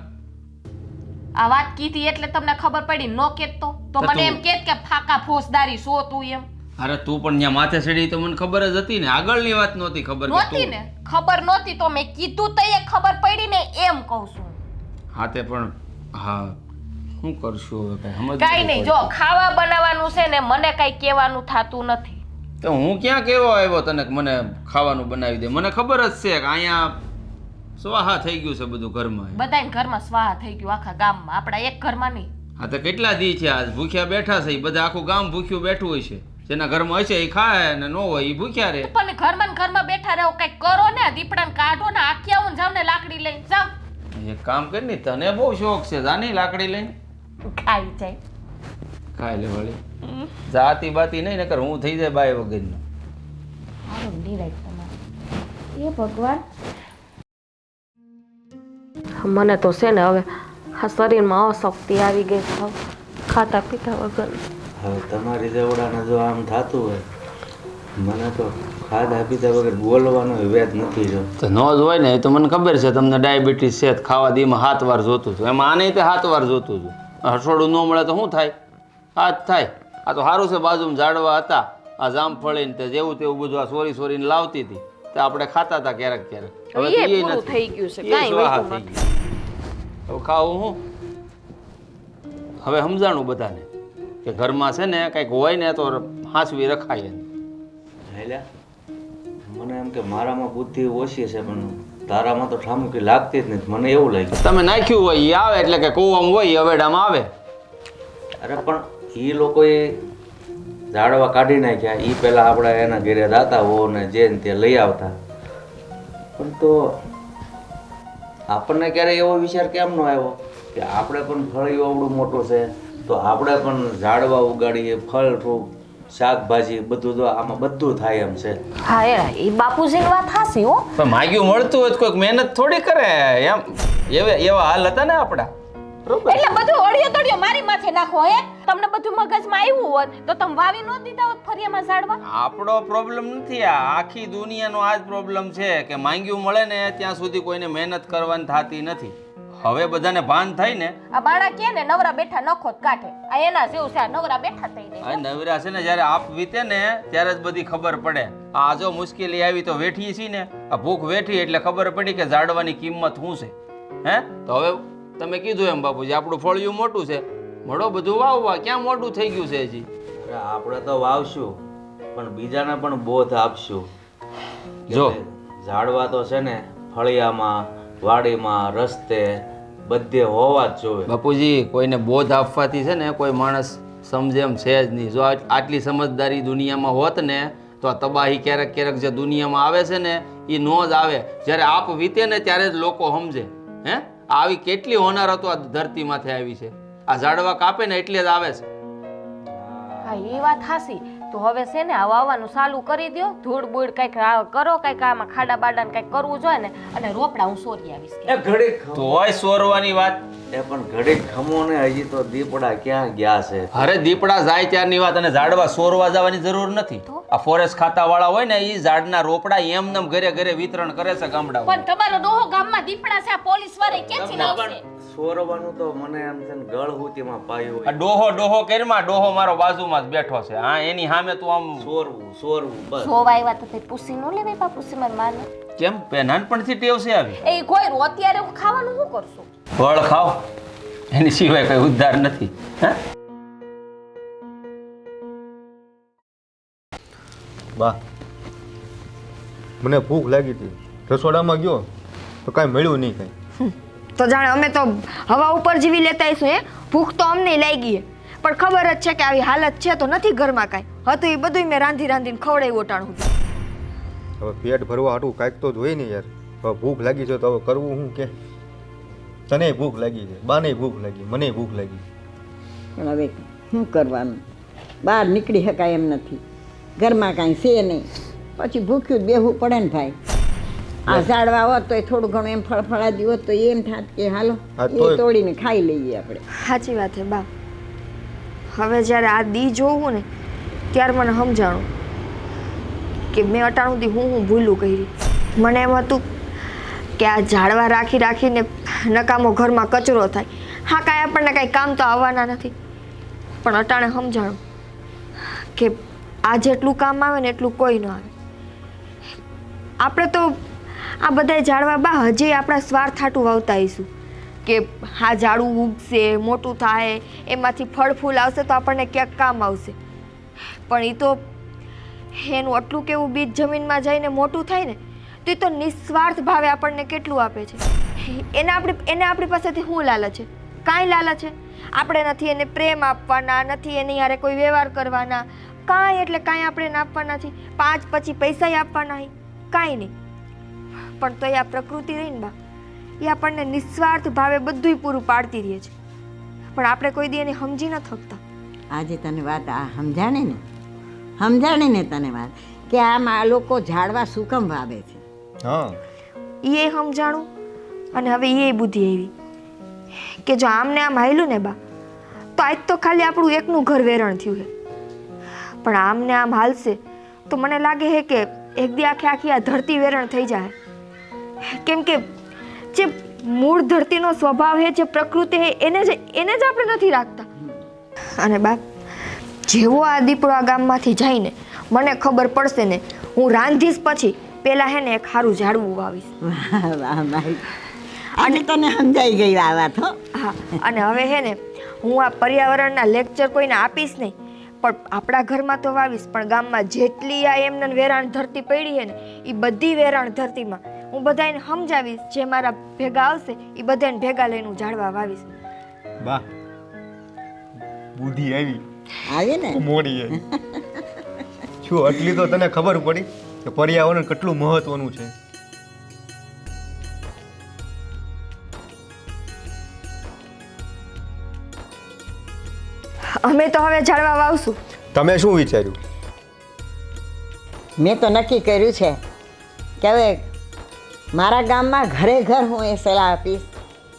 આ વાત કીધી એટલે તમને ખબર પડી, નો કેત તો મને એમ કેત કે ફાકા ફોજદારી સો તું એમ. અરે તું પણ ત્યાં માથે ચડી તો મને ખબર જ હતી ને, આગળની વાત નહોતી ખબર કે નહોતી તું. ને, ખબર નહોતી તો મેં કીધું તો એ ખબર પડી ને એમ કહું છું. હા તે પણ હા, શું કરશું હવે? કઈ સમજ કાઈ નહીં, જો ખાવા બનાવવાનું છે ને મને કઈ કહેવાનું થાતું નથી. તો હું ક્યાં કેવો આવ્યો તને કે મને ખાવાનું બનાવી દે? મને ખબર જ છે કે અહીંયા સ્વાહા થઈ ગયું છે બધું ઘરમાં. બધાય ઘરમાં સ્વાહા થઈ ગયું, આખા ગામમાં, આપણા એક ઘરમાં નહીં. હા તો કેટલા દી છે આજ ભૂખ્યા બેઠા છે, ઈ બધા આખું ગામ ભૂખ્યું બેઠું હોય છે. જેના ઘરમાં હશે એ ખાય અને ન હોય એ ભૂખ્યા રહે. પણ ઘરમાં ને ઘરમાં બેઠા રહો, કઈક કરો ને, દીપડાને કાઢો ને, આખી આવો ને, જાવ ને લાકડી લઈને જાવ. એક કામ કર ને, તને બહુ શોખ છે, જાની લાકડી લઈને ખાઈ જાય. ખાઈ લે વળી. જાતી બાતી નહીં નકર હું થઈ જાય બાય વગરનો. સારું નિરાય તમારે. એ ભગવાન, મને તો છે ને હવે આ શરીરમાં અશક્તિ આવી ગઈ છે, ખાતા પીતા વગર. હવે તમારી જેવડાને જો આમ થતું હોય, મને તો ખાધા પીધા વગર બોલવાનો વેદ નથી જો. તો ન જ હોય ને, એ તો મને ખબર છે તમને ડાયાબિટીસ છે, ખાવા દીમાં 7 વાર જોતું હતું, એમાં આને તે 7 વાર જોતું હતું. હસોડું ન મળે તો શું થાય? આ જ થાય. આ તો સારું છે બાજુમાં ઝાડવા હતા આ જામફળીને તે જેવું તેવું બધું આ સોરીને લાવતી હતી તે આપણે ખાતા હતા ક્યારેક ક્યારેક હવે તો એ ઈ પૂરું નથી. થઈ ગયું છે, ઈ કાંઈ સ્વાહા વસ્તુ થઈ ગયું. હવે ખાવું હું હવે સમજાણું બધાને કે ઘરમાં છે ને કંઈક હોય ને તો હાંસવી રખાય એમ. હેલ્યા મને એમ કે મારામાં બુદ્ધિ ઓછી છે પણ તારામાં તો ઠામુકી લાગતી જ નથી મને એવું લાગ્યું. તમે નાખ્યું હોય એ આવે એટલે કે કૂવામાં હોય એ હવેડામાં આવે. અરે પણ એ લોકોએ ઝાડવા કાઢી નાખ્યા એ પહેલાં આપણે એના ઘરે દાતા હો ને જે ને તે લઈ આવતા પણ તો આપણને ક્યારેય એવો વિચાર કેમ ન આવ્યો કે આપણે પણ ફળિયું આવડું મોટું છે તો આપણે પણ ઝાડવા ઉગાડીએ ફળ ફ્રૂટ શાકભાજી બધું તો આમાં બધું થાય એમ છે. હા એ બાપુજીની વાત હાસી હો. પણ માગ્યું મળતું હોય તો કોઈક મહેનત થોડી કરે એમ એવા હાલ હતા ને આપણા. બરોબર એટલે બધું ઓડિયો તોડિયો મારી માથે નાખો હે. તમને બધું મગજમાં આવ્યું હોત તો તમે વાવી ન દીધા હોત ફરિયામાં ઝાડવા. આપણો પ્રોબ્લેમ નથી આ આખી દુનિયાનો આ જ પ્રોબ્લેમ છે કે માંગ્યું મળે ને ત્યાં સુધી કોઈને મહેનત કરવાની થતી નથી. હવે બધાને ભાન થાય ને આ બાળા કે ને નવરા બેઠા નખો જ કાઢે. આ એના જેવું છે, આ નવરા બેઠા થઈ આ જાય. નવરા છે ને જ્યારે આપ વીતે ને ત્યારે જ બધી ખબર પડે. આ જો મુશ્કેલી આવી તો વેઠીએ છીએ ને આ ભૂખ વેઠી એટલે ખબર પડી કે ઝાડવાની કિંમત શું છે. હે તો હવે તમે કીધું એમ બાપુજી આપણું ફળિયું મોટું છે મળો બધું વાવવા ક્યાં મોટું થઈ ગયું છે હજી. અરે આપણે તો વાવશું પણ બીજાને પણ બોધ આપશું. જો ઝાડવા તો છે ને ફળિયામાં વાડીમાં રસ્તે બધે હોવા જ જોઈએ. બાપુજી કોઈને બોધ આપવાથી છે ને કોઈ માણસ સમજે એમ છે જ નહીં. જો આટલી સમજદારી દુનિયામાં હોત ને તો આ તબાહી ક્યારેક ક્યારેક જે દુનિયામાં આવે છે ને એ નો જ આવે. જ્યારે આપ વીતે ને ત્યારે જ લોકો સમજે. હે આવી કેટલી હોનારતો આ ધરતી માથે આવી છે. આ ઝાડવા કાપે ને એટલે જ આવે છે. હા એ વાત હાસી. તો હવે છે ને આ વાવવાનું ચાલુ કરી દો. ધૂળ બૂળ કંઈક કરો, કંઈક આમાં ખાડા બાડાને કંઈક કરવું જોઈએ ને અને રોપડા હું સોરી આવીશ. એ ઘડીક ખમો. તોય સોરવાની વાત. એ પણ ઘડીક ખમો ને હજી તો દીપડા ક્યાં ગયા છે. અરે દીપડા જાય ત્યારની વાત અને ઝાડવા સોરવા જવાની જરૂર નથી. આ ફોરેસ્ટ ખાતા વાળા હોય ને એ ઝાડના રોપડા એમનેમ ઘરે ઘરે વિતરણ કરે છે ગામડામાં. પણ તમારો ડોહો ગામમાં દીપડા છે, આ પોલીસ વાળા ક્યાંથી લાવશે? સોરવાનું તો મને એમ છે ને ગળહુતીમાં પાયું આ હોય. ડોહો કરીમાં ડોહો મારો બાજુમાં જ બેઠો છે. હા એની સામે તું આમ સોરવું બસ. સોવા આવ્યા તો તે પૂછી નો લેવાય બાપુસી માર માને. કેમ નાનપણથી ટેવ છે આવી. એ કોઈ રો અત્યારે હું ખાવાનું શું કરશું? ફળ ખાઓ એની સિવાય કઈ ઉદ્ધાર નથી. હે બા મને ભૂખ લાગી હતી રસોડામાં ગયો તો કાંઈ મળ્યું નહીં કાંઈ. તો જાણે અમે તો હવા ઉપર જીવી લેતા આવીશું હે. ભૂખ તો અમને લાગી હે પણ ખબર જ છે કે આવી હાલત છે તો નથી ઘરમાં કાંઈ હતું એ બધું મેં રાંધીને ખવડાવી ઓટાણું. હવે પેટ ભરવા હાટું કાંઈક તો જોઈએ ને યાર. હવે ભૂખ લાગી છે તો હવે કરવું શું કે. તને ભૂખ લાગી છે, બાને ભૂખ લાગી, મને ભૂખ લાગી. પણ હવે શું કરવાનું, બહાર નીકળી શકાય એમ નથી, ઘરમાં કાંઈ છે નહીં, પછી ભૂખ્યું જ બેહવું પડે ને ભાઈ. આ ઝાડવા હોત તો એ થોડું ઘણું એમ ફળફળાદી હોત તો એમ થાત કે હાલો હા, એ તોય. તોડીને ખાઈ લઈએ આપણે. સાચી વાત છે બા. હવે જ્યારે આ દી જોવું ને ત્યારે મને સમજાણું કે મેં અટાણુંથી હું ભૂલું કરી. મને એમ હતું કે આ ઝાડવા રાખીને નકામો ઘરમાં કચરો થાય. હા કાંઈ આપણને કાંઈ કામ તો આવવાના નથી પણ અટાણે સમજાણું કે આ જેટલું કામ આવે ને એટલું કોઈ ન આવે. આપણે તો આ બધા ઝાડવા બા હજી આપણા સ્વાર્થ હાટું વાવતા આવીશું કે આ ઝાડું ઉગશે, મોટું થાય, એમાંથી ફળ ફૂલ આવશે તો આપણને ક્યાંક કામ આવશે. પણ એ તો એનું આટલું કેવું બીજ જમીનમાં જઈને મોટું થાય ને તો એ તો નિસ્વાર્થ ભાવે આપણને કેટલું આપે છે. એને આપણી પાસેથી શું લાલચ છે? કાંઈ લાલચ છે? આપણે નથી એને પ્રેમ આપવાના, નથી એની હારે કોઈ વ્યવહાર કરવાના, કાંઈ એટલે કાંઈ આપણે એને આપવાના નથી. 5 પછી પૈસા આપવાના નહીં, કાંઈ નહીં. પણ તો એ આ પ્રકૃતિ રહી ને બા એ આપણને નિસ્વાર્થ ભાવે બધુંય પૂરું પાડતી રહે છે પણ આપણે કોઈ દી એને સમજી ન થકતા. આજે તને વાત આ સમજાણી ને તને વાત કે આમાં આ લોકો ઝાડવા શું કામ વાવે છે. હા એ સમજાણું અને હવે એ બુદ્ધિ આવી કે જો આમને આમ હાલ્યું ને બા તો આજ તો ખાલી આપણું એકનું ઘર વેરણ થયું છે પણ આમને આમ હાલશે તો મને લાગે છે કે એક દી આખી આ ધરતી વેરણ થઈ જાય. કેમ કે જે મૂળ ધરતીનો સ્વભાવ છે, જે પ્રકૃતિ છે એને જ આપણે નથી રાખતા. અને બા જેવો આ દીપડો આ ગામમાંથી જાય ને મને ખબર પડશે ને હું રાંધીશ પછી પેલા હે ને એક સારું ઝાડવું વાવીશ. વાહ વાહ મારી અને તને સમજાઈ ગઈ આ વાત હો. હા અને હવે હે ને હું આ પર્યાવરણના લેક્ચર કોઈને આપીશ નહીં પણ આપણા ઘરમાં તો વાવીશ પણ ગામમાં જેટલી આ એમને વેરાણ ધરતી પડી છે ને એ બધી વેરાણ ધરતીમાં હું બધાને સમજાવીશ જે મારા ભેગા આવશે એ બધાને ભેગા લઈને હું ઝાડવા વાવીશ. બા બુદ્ધિ આવી ને મોડી આવી. શું આટલી તો તને ખબર પડી કે પર્યાવરણ કેટલું મહત્વનું છે. અમે તો હવે ઝાડવા વાવશું. તમે શું વિચાર્યું? મેં તો નક્કી કર્યું છે કે હવે મારા ગામમાં ઘરે ઘર હું એ સલાહ આપીશ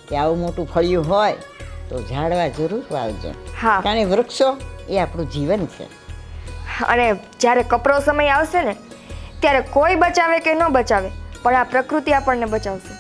કે આવું મોટું ફળિયું હોય તો ઝાડવા જરૂર વાવજો. હા કારણ કે વૃક્ષો એ આપણું જીવન છે. અને જ્યારે કપરો સમય આવશે ને ત્યારે કોઈ બચાવે કે ન બચાવે પણ આ પ્રકૃતિ આપણને બચાવશે.